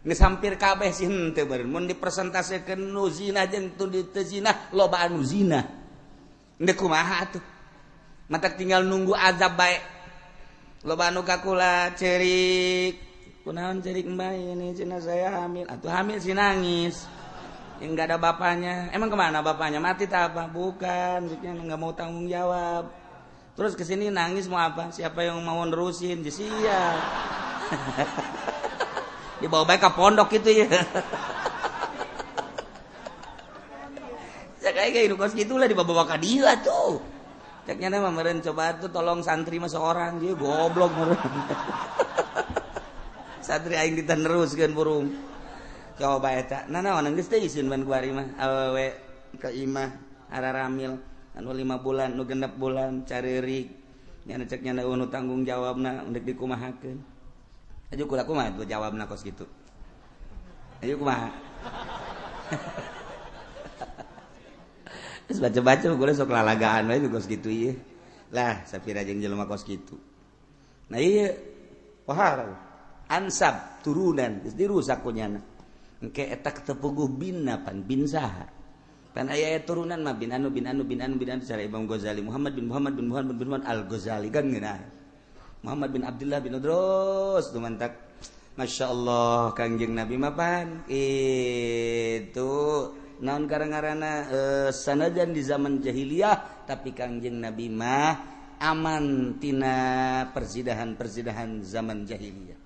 Geus hampir kabeh sih henteu beureun mun dipresentasekeun nu zina jeung teu zina loba anu zina. Endeu kumaha atuh? Matak tinggal nunggu azab bae. Loba anu kakula cerik. Kunaon cerik mbae ini cenah saya hamil. Atuh hamil si nangis. Yang enggak ada bapaknya. Emang kemana bapaknya? Mati tak apa? Bukan, dia enggak mau tanggung jawab. Terus kesini nangis mau apa? Siapa yang mau nerusin? Sia. Dibawa baik ke pondok gitu ya. Kayak gitu kos gitulah dibawa ke dia tuh. Ceknya mah meureun coba tuh tolong santri mah seorang dia goblok meureun. Santri aing diteneruskeun burung. Coba eta. Naon geus teh izin ban kuari mah awewe ka imah araramil anu 5 bulan nu 6 bulan careurik. Nya ceknya nu tanggung jawabna undek dikumahakeun. Ayo kula kumaha tuh jawabna kos gitu. Ayo kumaha. Terus baca-baca kula sok lalagaan we kos gitu ieu. Lah sapira jeung jelema kos gitu. Nah ieu pahar ansab turunan geus dirusak ku nyana. Engke eta ketepuguh binna pan bin saha. Pan aya turunan mah bin anu cara Imam Ghazali Muhammad bin Al-Ghazali kan geunah. Muhammad bin Abdullah bin Udrus tu mantak. Masya Allah kangjeng Nabi mapan itu naon karangarana sanajan di zaman jahiliyah tapi kangjeng Nabi mah aman tina persidahan zaman jahiliyah.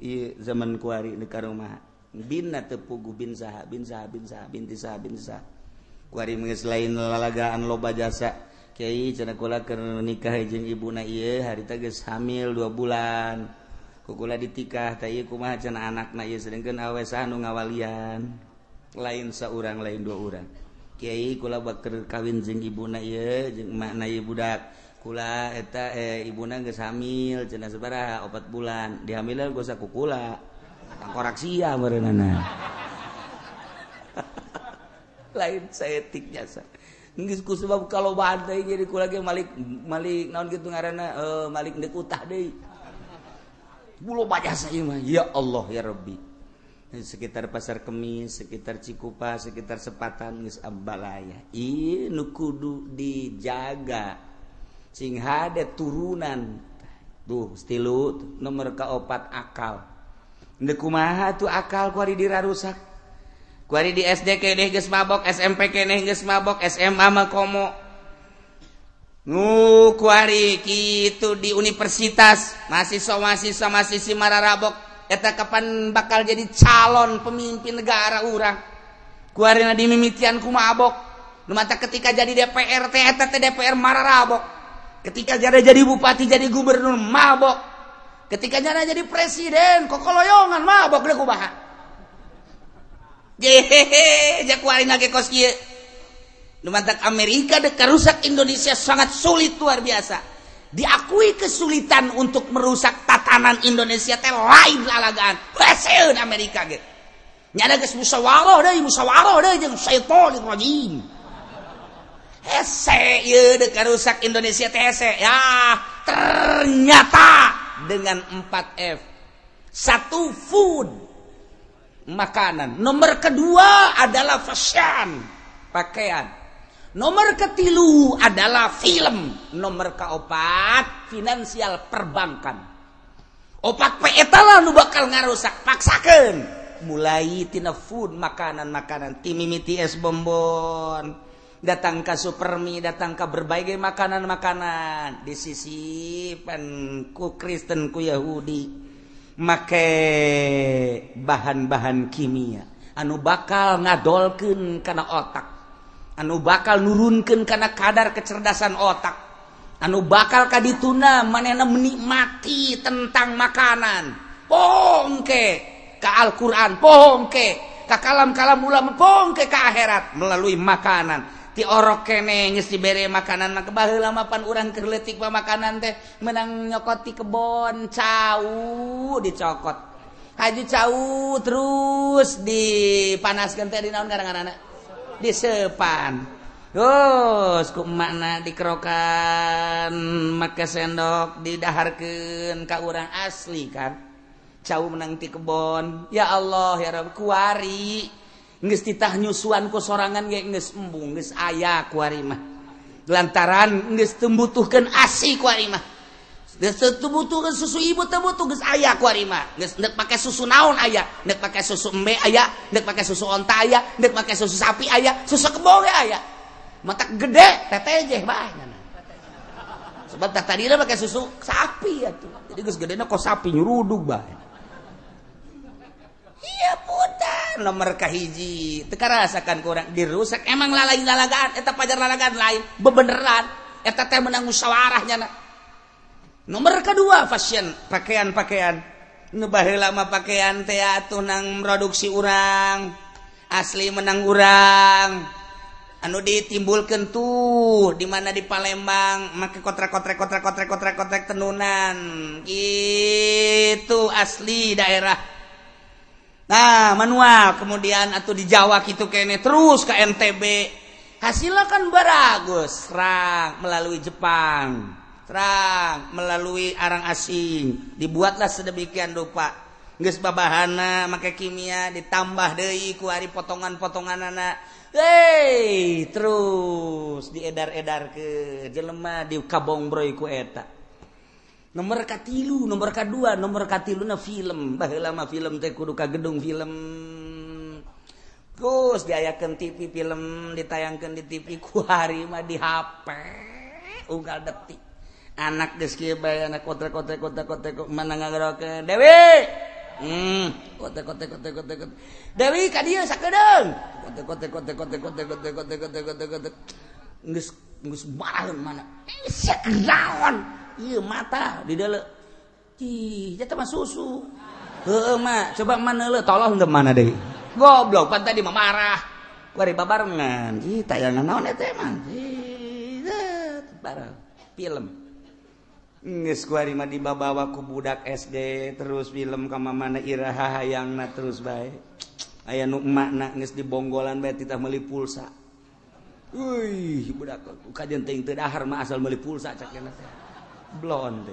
Ieu zaman kuari di karumah binna teu puguh bin saha binti saha. Kuari geus lain lalagaan loba jasa. Kiai cenah kula keur nikah jeung ibuna ieu harita geus hamil 2 bulan. Kukula ditikah teh ieu kumaha cenah anakna ieu sedengkeun awe sanu ngawalian. Lain saurang lain 2 urang. Kiai kula bakeur kawin jeung ibuna ieu jeung emakna ieu budak. Kula eta ibuna geus hamil cenah sabaraha 4 bulan. Dihamilan gosa ku kula. Tangkorak sia meureunana. Lain saeutik jasa. Geus ku sebab kalau badai jadi kula ge malik naon kitu ngaranna malik ndek utah deui. Bulo bajasa ieu mah ya Allah ya Rabbi. Sekitar Pasar Kemis, sekitar Cikupa, sekitar Sepatan geus abbalaya. Ieu nu kudu dijaga. Sing hade turunan. Tuh stilu nomor kaopat akal. Ndek kumaha tuh akal kuari dirarusak. Kuari di SD keneh geus mabok, SMP keneh geus mabok, SMA mah komo. Kuari kitu di universitas, mahasiswa mararabok eta kapan bakal jadi calon pemimpin negara urang. Kuarina dimimitian ku mabok. Nu mata ketika jadi DPR teh eta teh DPR mararabok. Ketika jadi bupati, jadi gubernur mabok. Ketika jadi presiden kokoloyongan mabok deuk kumaha. Jakuarina ge kos kieu. Nu mantak Amerika dek rusak Indonesia sangat sulit luar biasa. Diakui kesulitan untuk merusak tatanan makanan Indonesia teh lain lalagaan hasil Amerika ge nyada geus musyawarah deui jeung syaitonir rajim hese ieu deuk karusak Indonesia teh hese ya ternyata dengan 4F. 1 food makanan, nomor kedua adalah fashion pakaian, nomor ketilu adalah film, nomor keempat finansial perbankan. Opat pe eta lah nu bakal ngarusak paksakeun mulai tina food makanan-makanan ti mimiti es bonbon datang ke Supermi, datang ke berbagai makanan-makanan disisipan ku Kristen ku Yahudi make bahan-bahan kimia anu bakal ngadolkeun kana otak, anu bakal nurunkeun kana kadar kecerdasan otak, anu bakal kadituna manehna menikmati tentang makanan pongke ka Al-Qur'an, pongke ka kalam-kalam ulama, pongke ka akhirat melalui makanan. Ti orok kene geus dibere makanan mah baheula mah pan urang keur leutik mah makanan teh menang nyokot ti kebon cau dicokot. Haji cau terus dipanaskeun teh di naon ngaranna? Disepan. Terus ku emakna dikerokan make sendok didaharkeun ka urang asli kan. Cau menang ti kebon. Ya Allah ya Rabb kuari geus titah nyusuan ku sorangan ge geus embung geus aya ku ari mah lantaran geus teu butuhkeun ASI ku ari mah geus teu butuhkeun susu ibu teu butuh geus aya ku ari mah geus neuk make susu naon aya neuk make susu embe aya neuk make susu onta aya neuk make susu sapi aya susu kebo ge aya matak gede tetejeh bae sebab tadi make susu sapi atuh jadi geus gedena kos sapi nyurudug bae. Iya putar nomor kahiji teka rasakan kurang dirusak emang lalai lalagaan eta pajar lalagaan lain bebeneran eta teh menang musyawarahnya na. Nomor kedua fashion pakaian nu baheula mah pakaian teh atuh nang produksi urang asli menang urang anu ditimbulkeun tuh di mana di Palembang make kotrek tenunan itu asli daerah. Nah manual kemudian atau di Jawa gitu kene terus ke NTB hasilnya kan bagus serang melalui Jepang serang melalui arang asing dibuatlah sedemikian rupa geus babahana make kimia ditambah deui ku ari potongan-potonganana terus diedar-edar ke jelema di kabongbroy ku eta. Nomor katilu, nomor kedua, nomor katiluna film. Baheula mah film teh kudu ka gedung film. Terus diayakeun TV film, ditayangkeun di TV ku hari mah di HP. Unggal detik. Anak geus kieu bae anak kotek mana ngagerokeun. Dewi. Kotek. Dewi ka dieu sakedeung. Kotek. Geus baraheun mana. Sakedaon. Iya mata di dalam jatuh mah susu mak coba mana le tolong ke mana deh goblok pan tadi marah wari babarengan tayangan naon eta emang bareng film geus kuari mah dibawa ku budak SD terus film ka mamana iraha hayangna terus bae aya nu emakna geus dibonggolan bae titah meuli pulsa budak kajian teuing teu dahar mah asal meuli pulsa cak kana teh blon teh.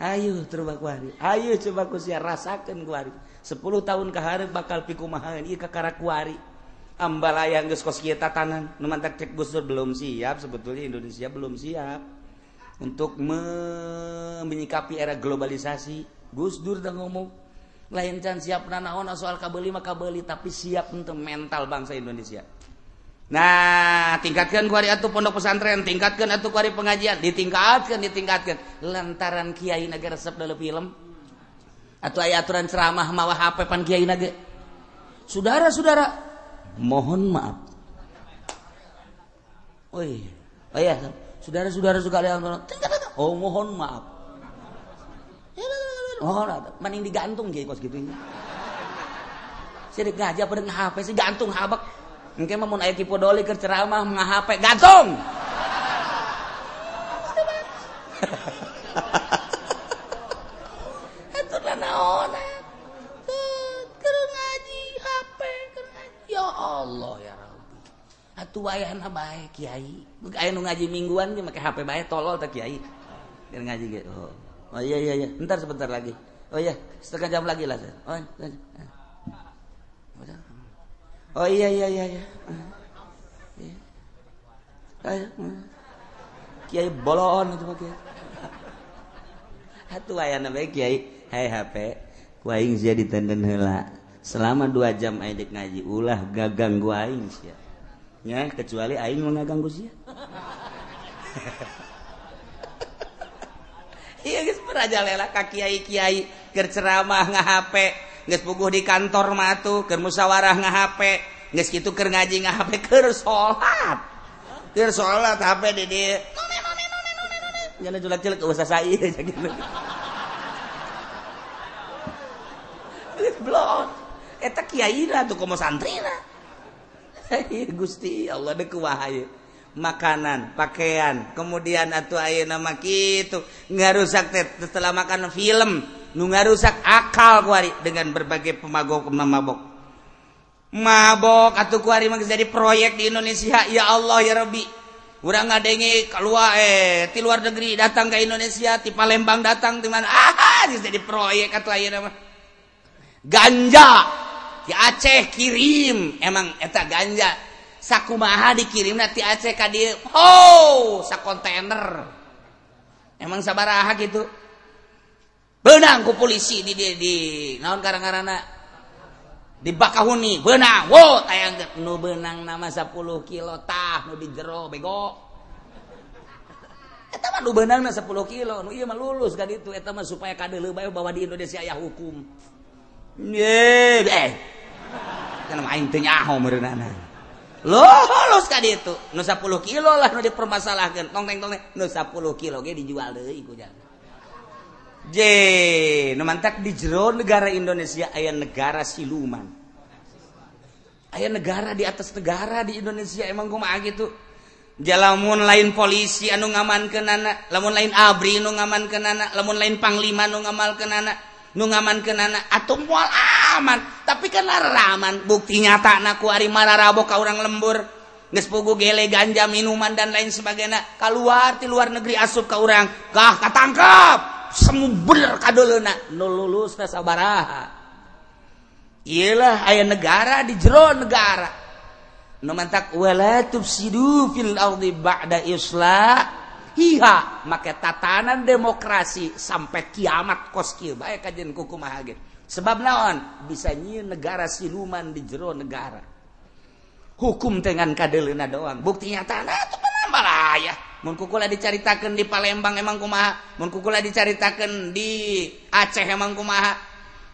Ayo coba kuari. Ayo coba ku sia rasakeun kuari. 10 tahun ka hareup bakal pikumahaeun ieu kakara kuari. Ambalaya geus kos kieu tatanan. Nu mantak cek Gus Dur belum siap sebetulnya Indonesia belum siap untuk menyikapi era globalisasi. Gus Dur dah ngomong lain can siap naon soal kabeuli mah kabeuli tapi siap untuk mental bangsa Indonesia. Nah, tingkatkan kuari atuh pondok pesantren, tingkatkan atuh kuari pengajian, ditingkatkan. Lantaran kiai nage resep dalam film. Atuh aya aturan ceramah mawa HP pan kiai nage. Saudara-saudara, mohon maaf. Oh iya, saudara-saudara sekalian. Oh, mohon maaf. Mending digantung kiai kos gitu. Saya ngajak pada HP sih gantung habak. Engke mah mun aya kipu doli keur ceramah ngahape gantung. tuayana bae kiai. Aya nu ngaji mingguan ge make HP bae tolol teh kiai. Keur ngaji ge. Oh iya. Entar sebentar lagi. Oh iya, setengah jam lagi lah. Oh iya. Ayo. Kiai bolon itu pakai. Atuh ayana bae kiai. Hai HP. Ku aing sia ditenden heula. Selama 2 jam aing dek ngaji ulah gaganggu aing sia. Ya, kecuali aing mau ngaganggu sia. Iya geus merajalela ka kiai-kiai keur ceramah nga-HP, geus puguh di kantor mah atuh keur musyawarah nga-HP, geus kitu keur ngaji nga-HP keur salat. Keur salat HP di dieu. Jangan julak-julak usah sai gitu. Blon. Eta kiaina tuh komo santrina. Gusti Allah deuk wahaya. Makanan, pakaian, kemudian atuh ayeuna mah kitu ngarusak teh setelah makan film, nu ngarusak akal kuari dengan berbagai mabok. Mabok atuh kuari mah jadi proyek di Indonesia. Ya Allah ya Rabbi. Urang ngadenge keluar ti luar negeri datang ke Indonesia, ti Palembang datang di mana jadi proyek atuh ayeuna mah. Ganja ti Aceh kirim, emang eta ganja sakumaha dikirimna ti Aceh ka dieu. Sa kontainer. Emang sabaraha gitu. Beunang ku polisi di naon karang-karana di Bakahuni beunang. Wo tayang nu beunang nama 10 kilo tah nu di jero bego. Eta mah nu beunangna 10 kilo, nu ieu mah lulus ka ditu. Eta mah supaya kadeuleu bae bahwa di Indonesia aya hukum. Kana mah aing teu nyaho meureunana. Lulus ka ditu. Nu 10 kilo lah nu dipermasalahkeun. Tong-teng nu 10 kilo ge dijual deui ku jana. Nu mantak di jero negara Indonesia aya negara siluman. Aya negara di atas negara di Indonesia emang kumaha gitu. Lamun lain polisi anu ngamankeunana, lamun lain ABRI nu ngamankeunana, lamun lain panglima nu ngamalkeunana, nu ngamankeunana atuh moal aman. Tapi kan laraman bukti nyata na ku ari mararabok ka urang lembur geus puguh gele ganja minuman dan lain sebagainya keluar ti luar negeri asup ka urang kah katangkep semu bener kadoleuna nu lulusna sabaraha. Iyalah aya negara di jero negara nu mantak wala tufsidu fil ardi ba'da islahiha, make tatanan demokrasi sampai kiamat kos kieu bae kajen kumaha ge. Sebab naon? Bisa nyieun negara siluman di jero negara. Hukum dengan kadeleuna doang. Bukti nyatana atuh Balaya. Mun kukula dicaritakeun di Palembang emang kumaha? Mun kukula dicaritakeun di Aceh emang kumaha?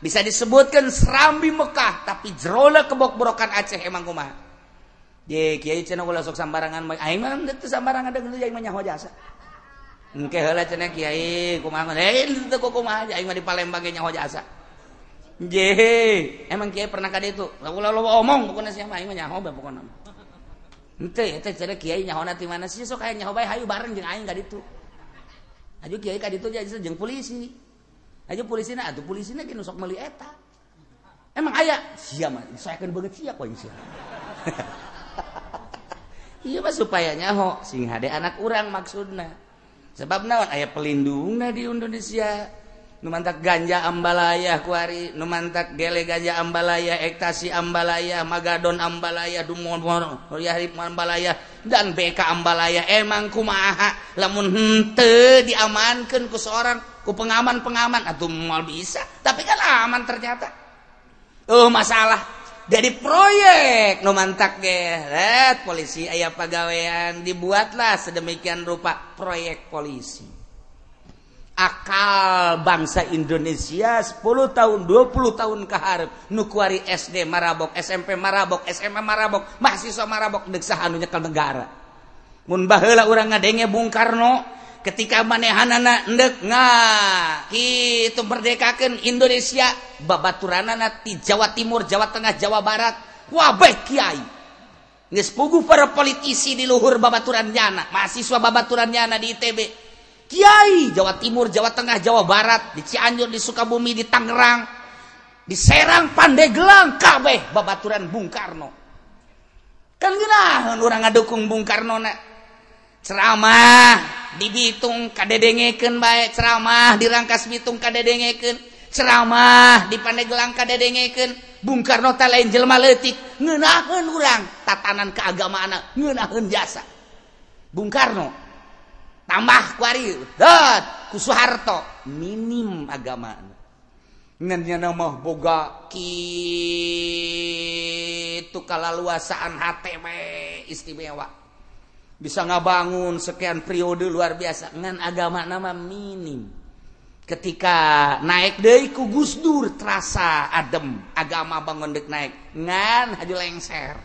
Bisa disebutkan Serambi Mekah, tapi jerona kebok-borokan Aceh emang kumaha? Ye kiai cenah ulah sok sambarangan aing mah teu sambarangan deung aing mah nyaho jasa. Engke heula cenah kiai kumaha? Teu kumaha aing mah di Palembang ge nyaho jasa. Emang kiai pernah ka ditu? Ulah omong pokona sia mah aing mah nyaho bae pokona. Henteu eta cenah kiai nyahona ti mana sih sok aya nyaho bae hayu bareng jeung aing ka ditu. Aju kiai ka ditu jeung polisi. Aju polisina atuh polisina ge nu sok meuli eta. Emang aya sia mah sayakeun beungeut sia poin sia. Iya mah supaya nyaho sing hade anak urang maksudna. Sebab naon aya pelindungna di Indonesia. Nu mantak ganja ambalaya kuari, nu mantak gele ganja ambalaya, ekstasi ambalaya, magadon ambalaya, dumon riarip ambalaya dan BK ambalaya. Emang kumaha lamun henteu diamankeun ku seorang ku pengaman-pengaman atuh moal bisa, tapi kan aman ternyata. Masalah jadi proyek nu mantak ge. Lihat polisi aya pagawean dibuatlah sedemikian rupa proyek polisi. Akal bangsa Indonesia 10 tahun 20 tahun ke hareup nu kuari SD marabok, SMP marabok, SMA marabok, mahasiswa marabok deuk saha nu nyekel negara. Mun baheula urang ngadenge Bung Karno ketika manehanana endek kitu merdekakeun Indonesia babaturanana ti Jawa Timur, Jawa Tengah, Jawa Barat wabeh kiai. Geus puguh para politisi di luhur babaturannyana, mahasiswa babaturannyana di ITB. Kiai Jawa Timur, Jawa Tengah, Jawa Barat, di Cianjur, di Sukabumi, di Tangerang, di Serang, Pandeglang, kabeh babaturan Bung Karno. kan geunaheun urang ngadukung Bung Karno na ceramah di Bitung kadedengekeun bae ceramah di Rangkas Bitung kadedengekeun ceramah di Pandeglang kadedengekeun Bung Karno teh lain jelema leutik ngeunaheun urang tatanan keagamaana ngeunaheun jasa Bung Karno tambah ku ari ku Soeharto minim agamaana ngan nya mah boga kitu kalaluasaan hate istimewa bisa ngabangun sekian periode luar biasa ngan agama nama minim ketika naik deui ku Gus Dur terasa adem agama bangun dek naik ngan haju lengser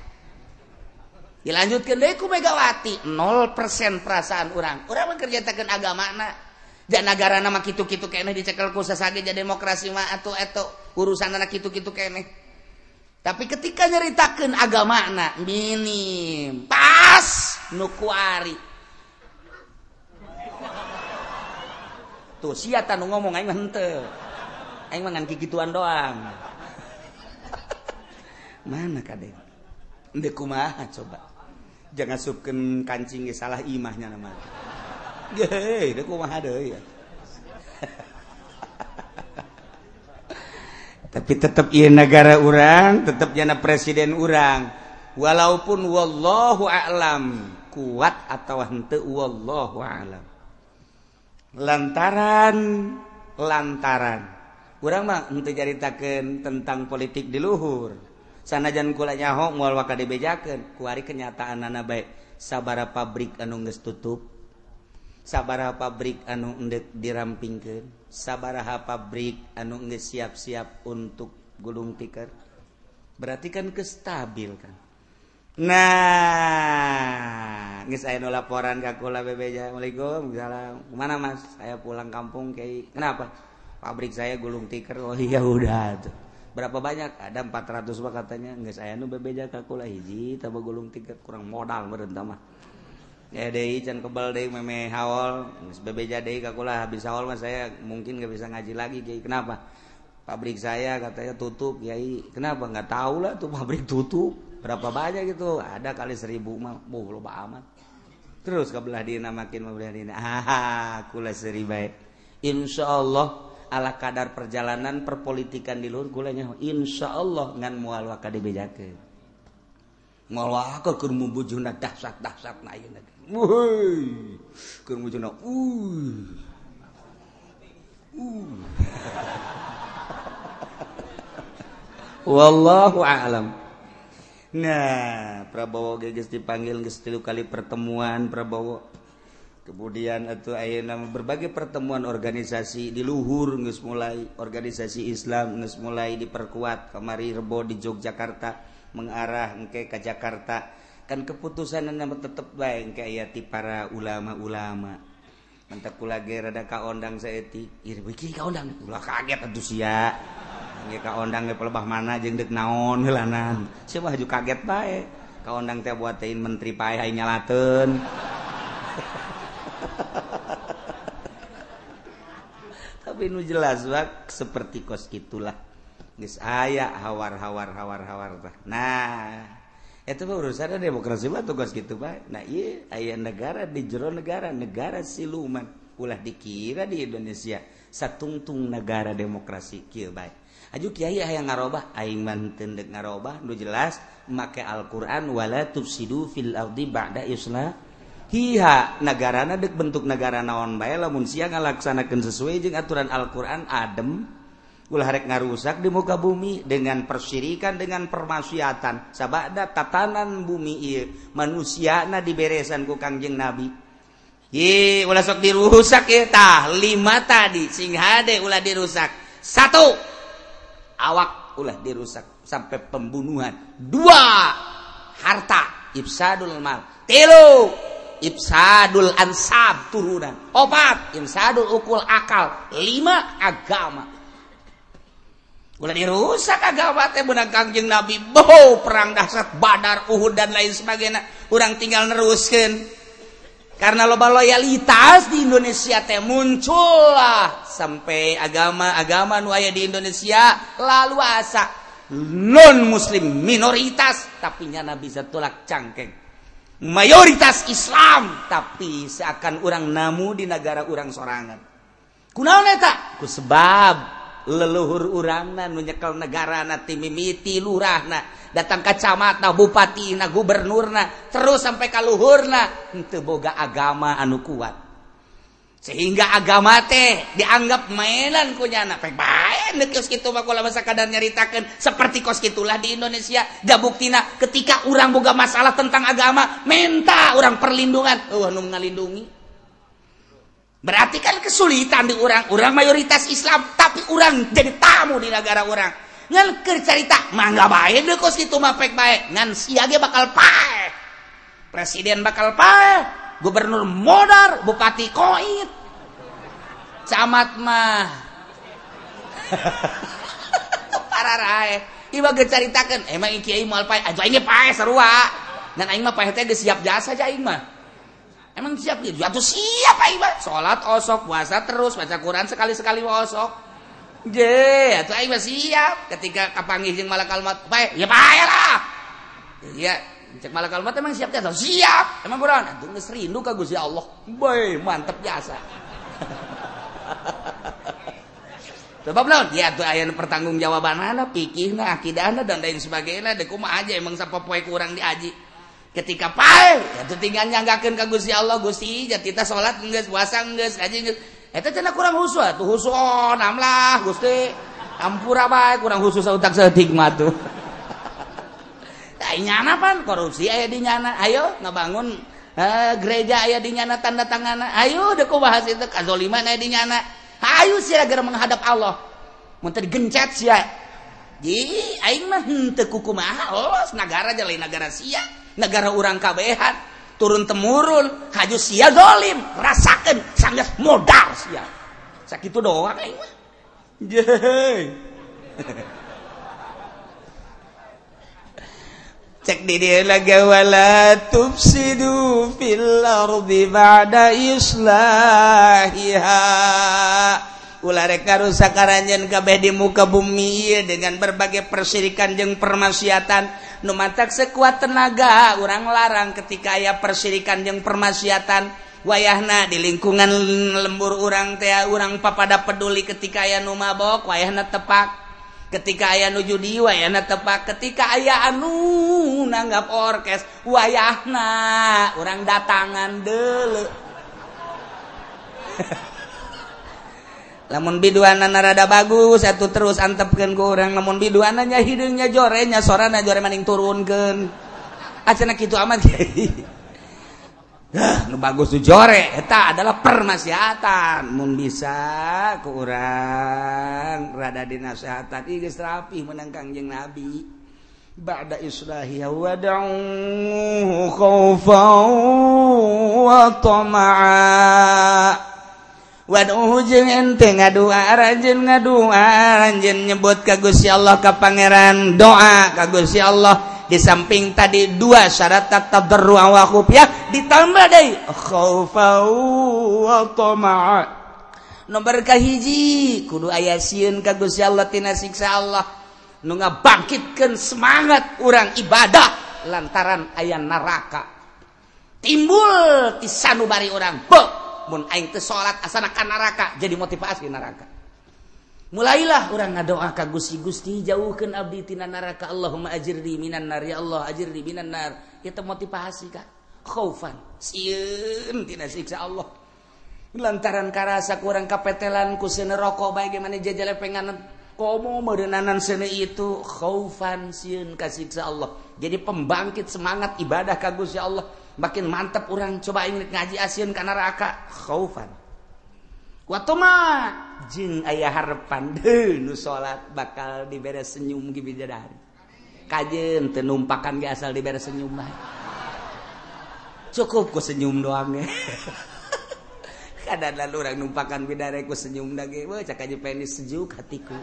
dilanjutkeun deui ku Megawati 0% perasaan urang mengerjatakeun agamana dan negara nama kitu-kitu keneh dicekel ku sasageja demokrasi mah atuh urusanna kitu-kitu keneh tapi ketika nyeritakeun agamana minim pas nu kuari tuh sia tanu ngomong aing mah henteu aing mah ngan kikituan doang mana kade endeu kumaha coba jangan supkeun kancing ge salah imahnya nama ge deuk kumaha deui ya tapi tetap ieu negara urang tetap jana presiden urang walaupun wallahu a'lam kuat atau henteu wallahu a'lam lantaran urang mah henteu caritakeun tentang politik di luhur sanajan kula nyaho moal waka dibejakeun ku ari kenyataanna bae sabaraha pabrik anu geus tutup sabaraha pabrik anu endek dirampingkeun sabaraha pabrik anu geus siap-siap untuk gulung tikar berarti kan kestabil kan nah geus aya nu laporan ka kula bebeja Assalamualaikum salam kemana mas saya pulang kampung Kiai kenapa pabrik saya gulung tikar oh iya udah tuh berapa banyak ada 400 mah katanya geus aya nu bebeja ka kula hiji taba gulung tikar kurang modal meureun tah mah ya deui can kebal deui meme haol geus bebeja deui ka kula habis haol mah saya mungkin enggak bisa ngaji lagi Kiai kenapa pabrik saya katanya tutup Kiai kenapa enggak tahu lah tuh pabrik tutup berapa banyak gitu ada kali 1000 mah loba amat terus kabelah dina makin belah dina kula seuri bae insyaallah ala kadar perjalanan perpolitikan di luhur kula nya insyaallah ngan moal waka dibejakeun moal waka keur mubujuna dahsyat-dahsyat na ieu wuy keur mubujuna wallahu a'lam. Nah, Prabowo geus dipanggil geus 3 kali pertemuan Prabowo. Kemudian atuh ayeuna berbagai pertemuan organisasi di luhur geus mulai organisasi Islam geus mulai diperkuat kamari Rebo di Yogyakarta mengarah engke ka Jakarta kan keputusanna tetep bae engke aya ti para ulama-ulama. Mantak kula ge rada kaondang saeutik, ieu beuki kaondang kula kaget atuh sia. Engke kaondang ge pelebah mana jeung deuk naon heulanan. Sia mah haju kaget bae. Kaondang teh buat teuin menteri pae hayang nyalateun. Tapi nu jelas wak seperti kos gitulah geus aya hawar-hawar tah. Nah, eta mah urusan demokrasi mah tugas kitu bae. Nah, ieu aya negara di jero negara siluman ulah dikira di Indonesia satungtung negara demokrasi kieu bae. Aju kiai hayang ngarobah aing mah teu deuk ngarobah nu jelas make Al-Qur'an wala tufsidu fil ardi ba'da islahiha. Nagarana deuk bentuk negara naon bae lamun sia ngalaksanakeun sesuai jeung aturan Al-Qur'an adem ulah rek ngarusak di muka bumi dengan persyirikan dengan permaksiatan sabada tatanan bumi ieu manusiana diberesan ku Kangjeng Nabi. Ye ulah sok dirusak ye tah 5 tadi sing hade ulah dirusak. 1 awak ulah dirusak sampai pembunuhan. 2 harta ifsadul mal. 3 ifsadul ansab turunan. 4 ifsadul ukul akal. 5 agama. Ulah dirusak agama teh beunang Kangjeng Nabi perang dahsyat Badar Uhud dan lain sebagainya urang tinggal neruskeun karena loba loyalitas di Indonesia teh muncul lah sampai agama-agama nu aya di Indonesia lalu asa non muslim minoritas tapi nyana bisa tolak cangkeng mayoritas Islam tapi seakan orang namu di negara orang sorangan kunaon eta ku sebab leluhur urangna nu nyekel negarana ti mimiti lurahna datang kacamata bupatina gubernurna terus sampai ka luhurna henteu boga agama anu kuat sehingga agama teh dianggap mainan ku nyana pek bae neus kitu mah kula sakadar nyaritakeun seperti kos kitulah di Indonesia da buktina ketika urang boga masalah tentang agama minta urang perlindungan nu ngalindungi berarti kan kesulitan di orang mayoritas Islam tapi orang jadi tamu di negara orang ngan keur carita mangga bae deuk kos kitu mah pek bae ngan sia ge bakal pae presiden bakal pae gubernur modar bupati koit camat mah pararae ieu ge caritakeun emang kiai moal pae aja aing pae sarua ngan aing mah pae teh geus siap jasa aja aing mah emang siap gitu? Atuh siap aing mah. Salat osok, puasa terus, baca Quran sekali-sekali osok. Je, atuh aing mah siap. Ketika kapanggih jeung malakal maut, pae, ya pae lah. Ya, cek malakal maut emang siap teh? Siap. Emang kunaon? Atuh geus rindu ka Gusti Allah. Boy, mantep biasa. Sebab naon? Ya atuh aya pertanggungjawabanana, pikihna, akidahna dan lain sebagainya. Da kumaha aja emang sapopoe kurang diaji. Ketika pae atuh tinggal nyanggakeun ka Gusti Allah Gusti jatita salat geus puasa geus kaji geus eta cenah kurang husu atuh husu namlah Gusti ampura bae kurang husu sautak saeutik mah tuh tah nyana pan korupsi aya di nyana ayo ngabangun gereja aya di nyana tanda tanganna ayo deuk bahas itu kazaliman aya di nyana ayo sia gara menghadap Allah mun teh digencet sia ji aing mah henteu kukumaha negara aja lain negara sia negara orang kabehan turun temurun haju sia zalim rasakeun sanggeus modal sia sakitu doang aing mah jeuh cek di dieu lagi wala tufsidu fil ardi ba'da islahiha ulah rek karusak karanjeun kabeh di muka bumi dengan berbagai persirikan jeung permaksiatan nu mantak sekuat tenaga urang larang ketika aya persirikan jeung permaksiatan wayahna di lingkungan lembur urang teh urang papada peduli ketika aya nu mabok wayahna tepak ketika aya nu judi wayahna tepak ketika aya anu nanggap orkes wayahna urang datangan deuleu lamun biduana rada bagus atuh terus antepkeun ku urang lamun biduana nya hideungnya jore nya sorana jore maning turunkeun acenah kitu amat nu bagus tu jore eta adalah permaksiatan mun bisa ku urang rada dinasehatan ieu geus rapi meunang Kangjeng Nabi ba'da islahiha wad'u khaufan wa tama'a waduh jeung ente ngadua ranjeun nyebut ka Gusti Allah ka pangeran doa ka Gusti Allah di samping tadi dua syarat tadarru wa khufyah ditambah deui khaufa wa tama'a nomor kahiji kudu aya sieun ka Gusti Allah tina siksa Allah nu ngabangkitkeun semangat urang ibadah lantaran aya neraka timbul ti sanubari urang mun aing teu salat asana ka neraka jadi motivasi neraka mulailah urang ngadoa ka Gusti jauhkeun abdi tina neraka Allahumma ajirni minan nar ya Allah ajirni minan nar eta motivasi ka khaufan sieun tina siksa Allah lantaran karasa kurang kapetelan ku seuneu rokok bae ge mane jajal penganan komo meureunanan seuneu itu khaufan sieun ka siksa Allah jadi pembangkit semangat ibadah ka Gusti Allah makin mantap orang coba ingin ngaji asieun ka neraka khaufan wa tama jeung aya harepan deui nu salat bakal dibere senyum ki bidadari kajeun teu numpakan ge asal dibere senyum mah cukup ku senyum doang ge kadang urang numpakan bidadari ku senyum da ge weh cak aja penis sejuk hatiku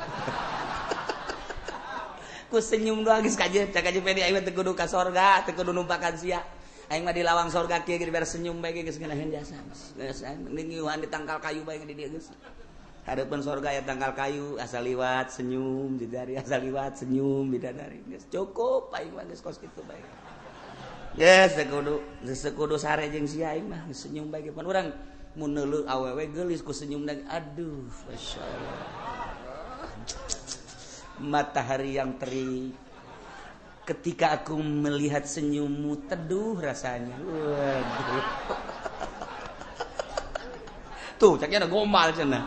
ku senyum doang geus kajeun cak aja penis aing teu kudu ka sorga teu kudu numpakan sia aing mah di lawang sorga kieu ge dibere senyum bae geus ngeunaheun jasa geus mending yuhan di tangkal kayu bae di dieu geus harapan surga aya tanggal kayu asal liwat senyum bidadari asal liwat senyum bidadari geus cukup aing mah geus kos kitu bae geus sekudu sare jeung sia aing mah senyum bae pan urang mun neuleuh awewe geulis ku senyum lagi aduh masyaallah matahari yang terik ketika aku melihat senyummu teduh rasanya waduh tuh caknya ada gombal cenah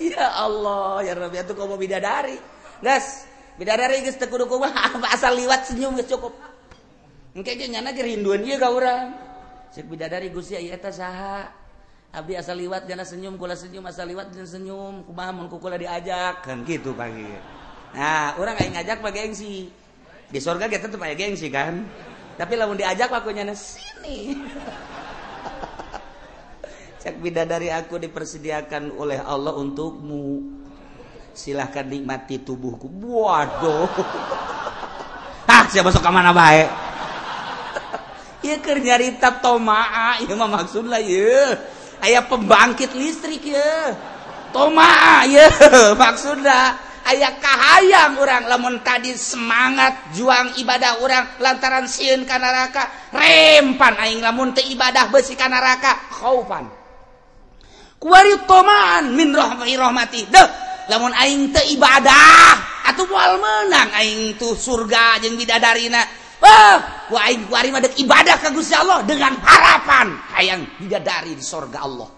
ya Allah ya Rabbi atuh komo bidadari gas bidadari geus teu kudu kumaha asal liwat senyum geus cukup engke ge nyana ge rinduan ieu ka urang cek bidadari Gusti aya eta saha abdi asal liwat jana senyum kula senyum asal liwat jana senyum kumaha mun kula diajak kan kitu pagi nah urang aya ngajak mah gengsi di surga ge tetep aya gengsi kan tapi lamun diajak aku nyana sini cek bidadari aku dipersediakan oleh Allah untukmu silahkan nikmati tubuhku waduh siapa sok kemana bae ieu keur nyarita tomaa ieu mah maksudna ieu aya pembangkit listrik ieu tomaa ieu maksudna aya kahayang urang lamun tadi semangat juang ibadah urang lantaran sieun ka neraka rempan aing lamun teu ibadah beusi ka neraka khaufan kuari tomaan min rahmati deh lamun aing teu ibadah atuh moal meunang aing tuh surga jeung bidadarina ku aing kuari mah deuk ibadah ka Gusti Allah dengan harapan hayang bidadari di surga Allah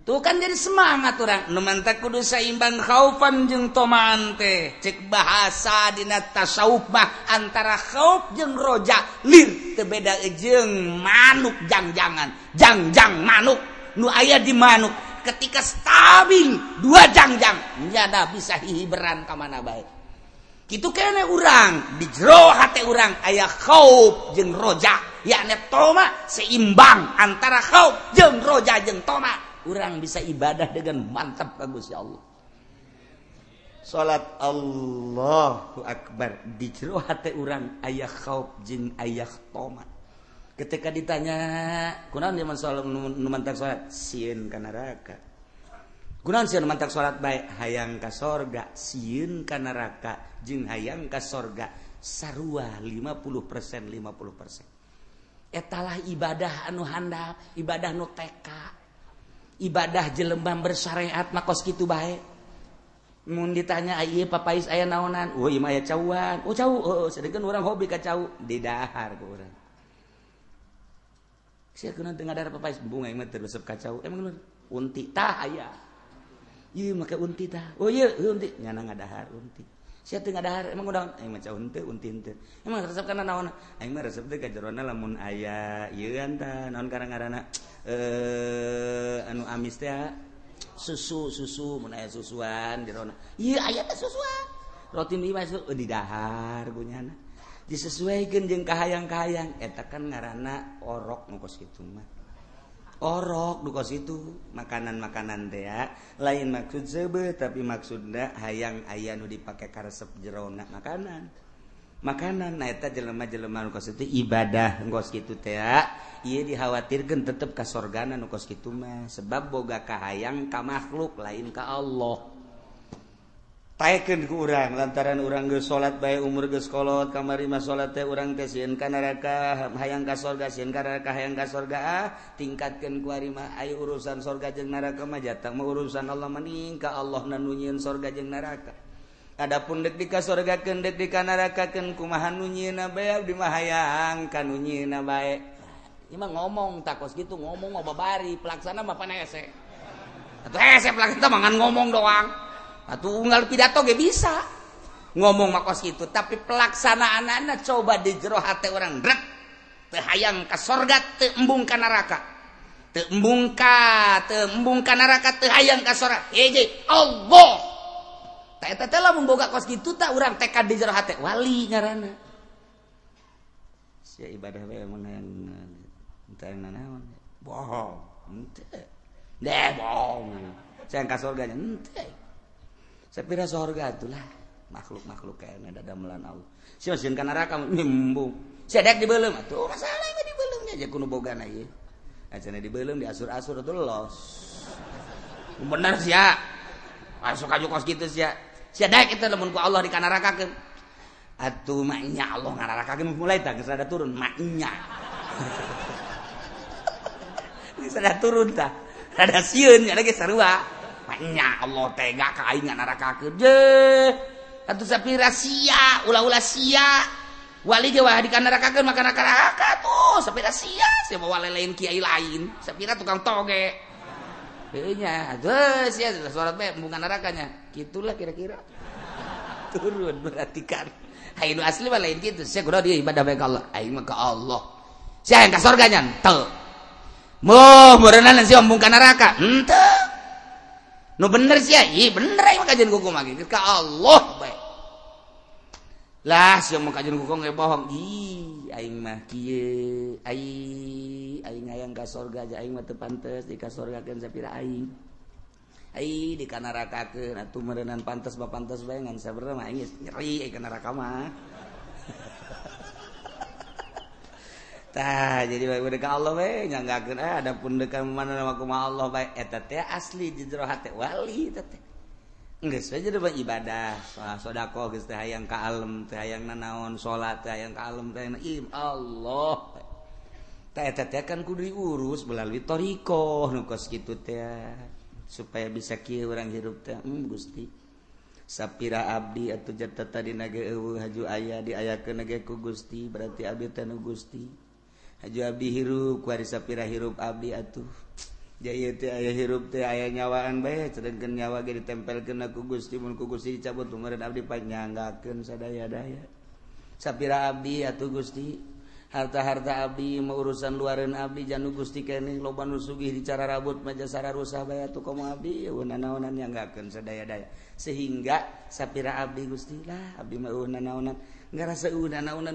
tuh kan jadi semangat urang nu mantap kudu saimbang khaufan jeung tomaan teh cek bahasa dina tasawuf mah antara khauf jeung roja lir teu beda jeung manuk jangjangan jangjang manuk nu aya di manuk ketika stabil dua jangjang nyada bisa hihiberan ka mana bae kitu kene urang di jero hate urang aya khauf jeung roja yakni toma seimbang antara khauf jeung roja jeung toma urang bisa ibadah dengan mantap ka Gusti Allah salat Allahu akbar di jero hate urang aya khauf jeung aya toma ketika ditanya kunaon dia soal nu mantak salat sieun ka neraka kunaon sieun mantak salat bae hayang ka sorga sieun ka neraka jeung hayang ka sorga sarua 50% etalah ibadah anu handap ibadah nu teka ibadah jelema bersyariat mah kos kitu bae mun ditanya ieu papais aya naonan ieu mah aya cauan cau sedengkeun urang hobi ka cau di dahar ku urang sia keuna teu ngadar papais bunga mah teu resep kacau emang unti tah aya ieu make unti tah ieu unti nyana ngadahar unti sia teu ngadahar emang udah aing mah caun teu unti teu emang resep kana naon aing mah resep teh kajerona lamun aya ieu anta naon ngaranna anu amis teh susu mun aya susuan jerona ieu aya teh susuan roti mie mah di dahar gunyana disesuaikan jeung kahayang-kahayang eta kan ngaranna orok nu kos kitu mah orok nu kos itu makanan-makanan teh ya lain maksud seubeuh tapi maksudna hayang aya nu dipake karesep jerona makanan nah eta jelema-jelema nu kos itu ibadah kos kitu teh ya ieu dikhawatirkeun tetep ka sorgana nu kos kitu mah sebab boga kahayang ka makhluk lain ka Allah taekeun ku urang lantaran urang geus salat bae umur geus kolot kamari mah salat teh urang teh sieun ka neraka hayang ka sorga sieun ka neraka hayang ka sorga tingkatkeun ku ari mah aya urusan sorga jeung neraka mah jatah mah urusan Allah mending ka Allah nu nyieun sorga jeung neraka adapun deuk di ka sorgakeun deuk di ka nerakakeun kumaha nu nyieunna bae abdi mah hayang ka nu nyieunna bae ieu mah ngomong takos kitu ngomong mah babari pelaksana mah pan hese atuh hese pelaksana mah ngan ngomong doang atuh unggal pidato ge bisa ngomong makos gitu tapi pelaksanaanna coba di jero hate urang rek teu hayang ka sorga teu embung ka neraka teu embung ka neraka teu hayang ka sorga hiji Allah tah eta teh lamun boga kos kitu tah urang tekad di jero hate wali ngaranna sia ibadah we mun hayang teu naon bohong henteu deh bohong sayang ka sorganya henteu sapira sorga itulah makhluk-makhluk kayaknya dadamelan Allah sia sieun ka neraka mimbung sia dek dibeuleum atuh masalah mah dibeuleum nya kudu bogana ieu Acana dibeulung diasur-asur tuh los. Bener sia. Masuk aju kos kitu sia. Sia daek itu lamun ku Allah dikanarakakeun. Atuh maknya Allah ngararakakeun mulai tah geus rada turun maknya. Geus rada turun tah. Rada sieun nya ge sarua. Maknya Allah tega ka aing ngararakakeun. Je. Atuh sapira sia, ulah-ulah sia. Wali ge wah dikanarakakeun maka neraka tuh sapira sia bawa lain kiai lain sapira tukang toge heuh nya atuh sia sorat bae bukan nerakanya gitulah kira-kira turun berarti kan anu asli mah lain kitu sia kudu dia ibadah bae ka Allah aing mah ka Allah sia yang ka surga nya henteu moh meureunana sia ombung ka neraka henteu nu bener sia ieu bener aing mah kajian kuku mah ka Allah bae. Lah siapa mau kajian kukong nggak bohong, aing mah kieu, aing hayang ka surga aja aing mah teu pantes di ka surgakeun sapira aing di ka nerakakeun atuh meureunana pantes ba pantes bae ngan sabenerna mah aing nyeri ka neraka mah. Tah jadi bae ka Allah bae nyanggakeun adapun deuk mana nama kumaha Allah bae eta teh asli di jero hate wali eta teh. Geus we jadi ibadah, sedekah geus teh hayang ka alam, teh hayang nanaon salat, teh hayang ka alam, teh Allah. Tah eta teh kan kudu diurus melalui thariqah nu kos kitu teh supaya bisa kieu urang hirup teh Gusti. Sapira abdi atuh jata tadina ge eueuh haju aya diayakeun ge ku Gusti, berarti abdi teh nu Gusti. Haju abdi hirup ku ari sapira hirup abdi atuh. Jaya teh aya hirup teh aya nyawaan bae sedengkeun nyawa ge ditempelkeun ku Gusti mun ku Gusti dicabut meureun abdi panyanggakeun sadaya-daya sapira abdi atuh Gusti harta-harta abdi mah urusan luareun abdi janu Gusti keneh loba nu sugih di cara rabut mah jasa rusah bae atuh komo abdi nanaonan nyanggakeun sadaya-daya sehingga sapira abdi Gusti lah abdi mah nanaonan ngarasa nanaonan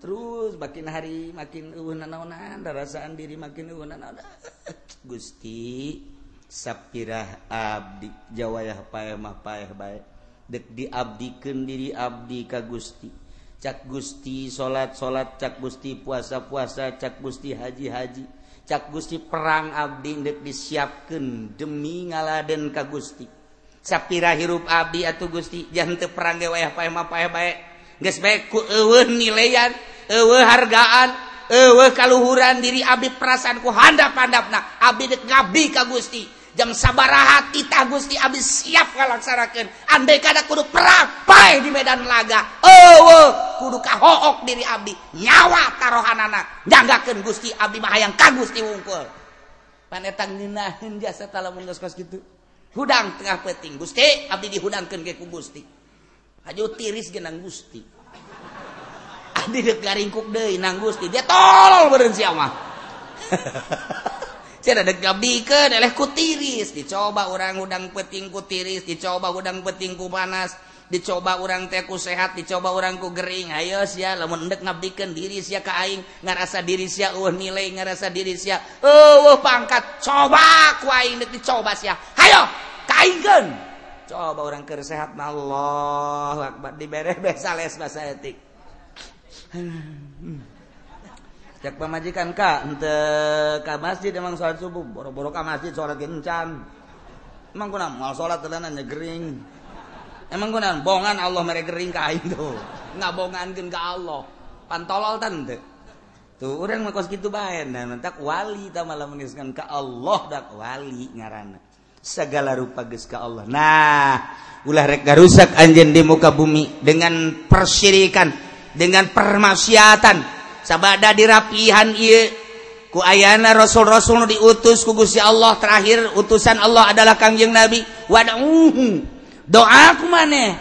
terus makin hari makin nanaonan rasaan diri makin nanaonan Gusti sapira abdi jawayah paeh mah paeh bae dek diabdikeun diri abdi ka Gusti cak Gusti salat cak Gusti puasa cak Gusti haji cak Gusti perang abdi dek disiapkeun demi ngaladen ka Gusti sapira hirup abdi atuh Gusti jangan teu perang ge wayah paeh mah paeh bae geus bae ku eueuh nilaian eueuh hargaan eueuh kaluhuran diri abdi perasaan ku handap-handapna abdi deuk ngabdi ka Gusti jam sabaraha titah Gusti abdi siap ngalaksanakeun andai kada kudu perang paeh di medan laga eueuh kudu kahook diri abdi nyawa tarohanana njagakeun Gusti abdi mah hayang ka Gusti wungkul pan eta ngeunaheun jasa talamun geus kos kitu hudang tengah peting Gusti abdi dihudangkeun ge ku Gusti haju tiris ge nang Gusti abdi deuk garingkuk deui nang Gusti dia tolol beureun sia mah cenah deuk ngabdikeun eleh ku tiris dicoba urang hudang peting ku tiris dicoba hudang peting ku panas dicoba urang teh ku sehat dicoba urang ku gering ayo sia lamun endek ngabdikeun diri sia ka aing ngarasa diri sia nilai ngarasa diri sia pangkat coba ku aing deuk dicoba sia hayo kaingkeun coba urang keur sehat na Allahu akbar diberes-beres sales basa etik cek pamajikan ka henteu ka masjid emang salat subuh boro-boro ka masjid salat ge encan emang kunaon moal salat teulanan nyegering emang kunaon bongan Allah mere gering ka aing tuh ngabongankeun ka Allah pantolol tan teu tuh urang mah kos kitu bae nah mentak wali tah malah meniskan ka Allah dak wali ngaranna segala rupa geus ka Allah nah ulah rek garusak anjeun di muka bumi dengan persyirikan dengan permaksiatan sabada dirapihan ieu ku ayana rasul-rasul nu diutus ku Gusti Allah terakhir utusan Allah adalah Kangjeng Nabi wad'uhu doa ku maneh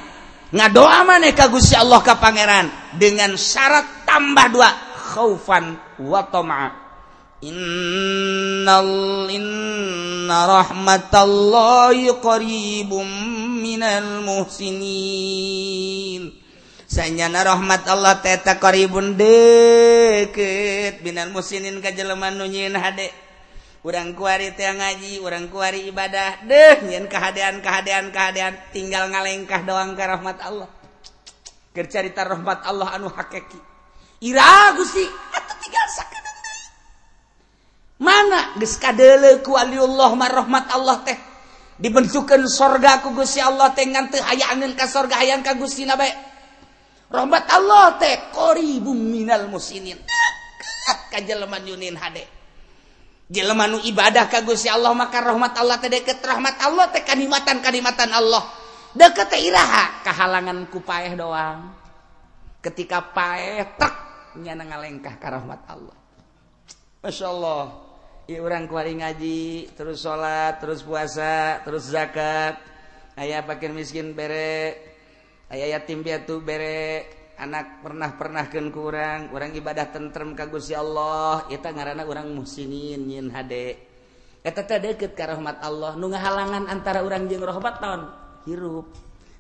ngadoa maneh ka Gusti Allah ka pangeran dengan syarat tambah dua khaufan wa tama'a inna rahmatallahi qaribum minal muhsinin sanyana rahmat Allah teta qaribun deukeut minal muhsinin ka jelema nu nyieun hade urang kuari teh ngaji urang kuari ibadah deuh nyieun kahadean tinggal ngalengkah doang ka rahmat Allah keur carita rahmat Allah anu hakiki ira Gusti atuh tinggal sakedeung deui mana geus kadeuleuk ku waliullah mah rahmat Allah teh dibentukeun sorga ku Gusti Allah teh ngan teu hayaangeun ka sorga hayang ka Gusti na bae rahmat Allah teh qaribum minal musinin dekat ka jelema nyunin hade jelema nu ibadah ka Gusti Allah maka rahmat Allah teh deket rahmat Allah teh kanikmatan Allah deket teh iraha kahalangan ku paeh doang ketika paeh tek nya ngalengkah ka rahmat Allah. Masya Allah. Ieu urang kuari ngaji, terus sholat, terus puasa, terus zakat. Aya fakir miskin bere, aya yatim piatu bere, anak pernah-pernahkeun ku urang ibadah tentrem ka Gusti Allah, eta ngaranna urang muhsinin nyin hade. Eta teh deukeut ka rahmat Allah, nu ngahalangan antara urang jeung rahmat naon? Hirup.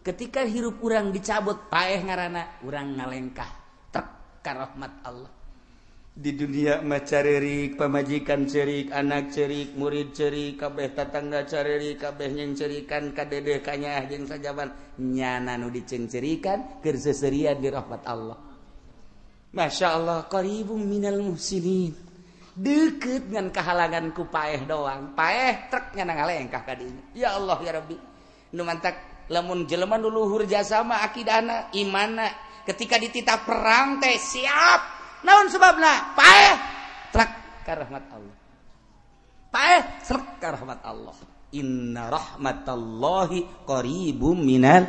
Ketika hirup urang dicabut paeh ngaranna urang ngalengkah trek ka rahmat Allah. Di dunia mah caririk, pamajikan cerik, anak cerik, murid cerik, kabeh tatangga caririk, kabeh yang cerikan kadedeh kanyah jeung sajaban nyana nu dicencerikan keur seserian di rahmat Allah. Masya Allah, qaribum minal muhsinin. Deukeut ngan kahalangan ku paeh doang. Paeh trek nya ngalengkah ka dinya. Ya Allah ya Rabbi. Nu mantak lamun jelema nu luhur jasa mah akidahna, imanna ketika dititah perang teh siap. Naon sebabna? Paeh trek ka rahmat Allah. Paeh trek ka rahmat Allah. Inna rahmatallahi qaribum minal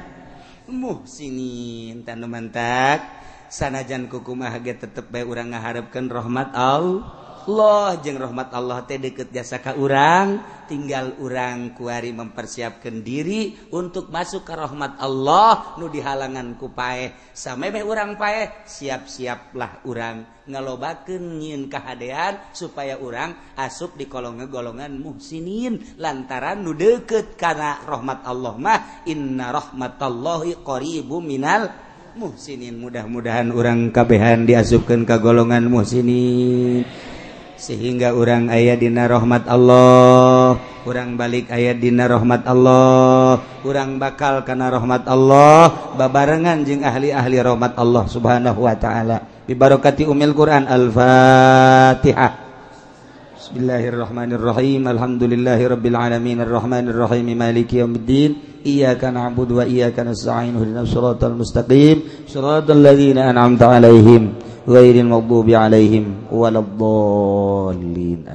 muhsinin. Tanu mantak sanajan kukumaha ge tetep bae urang ngaharepkeun rahmat Allah jeung rahmat Allah teh deukeut jasa ka urang, tinggal urang kuari mempersiapkan diri untuk masuk ke rahmat Allah nu dihalangan ku paeh. Samemeh urang paeh, siap-siaplah urang ngalobakeun nyieun kahadean supaya urang asup di golongan muhsinin lantaran nu deukeut kana rahmat Allah mah inna rahmatallahi qaribum minal muhsinin. Mudah-mudahan urang kabehan diasupkeun ka golongan muhsinin sehingga urang aya dina rahmat Allah, urang balik aya dina rahmat Allah, urang bakal kana rahmat Allah babarengan jeung ahli-ahli rahmat Allah Subhanahu wa taala. Bi barakati umil Quran. Al-Fatihah. Bismillahirrahmanirrahim. Alhamdulillahirabbil alamin arrahmanir rahim maliki yaumiddin. Iyyaka na'budu wa iyyaka nasta'in ihdinas siratal mustaqim siratal ladzina an'amta 'alaihim ghairil maghdubi 'alaihim waladdallin.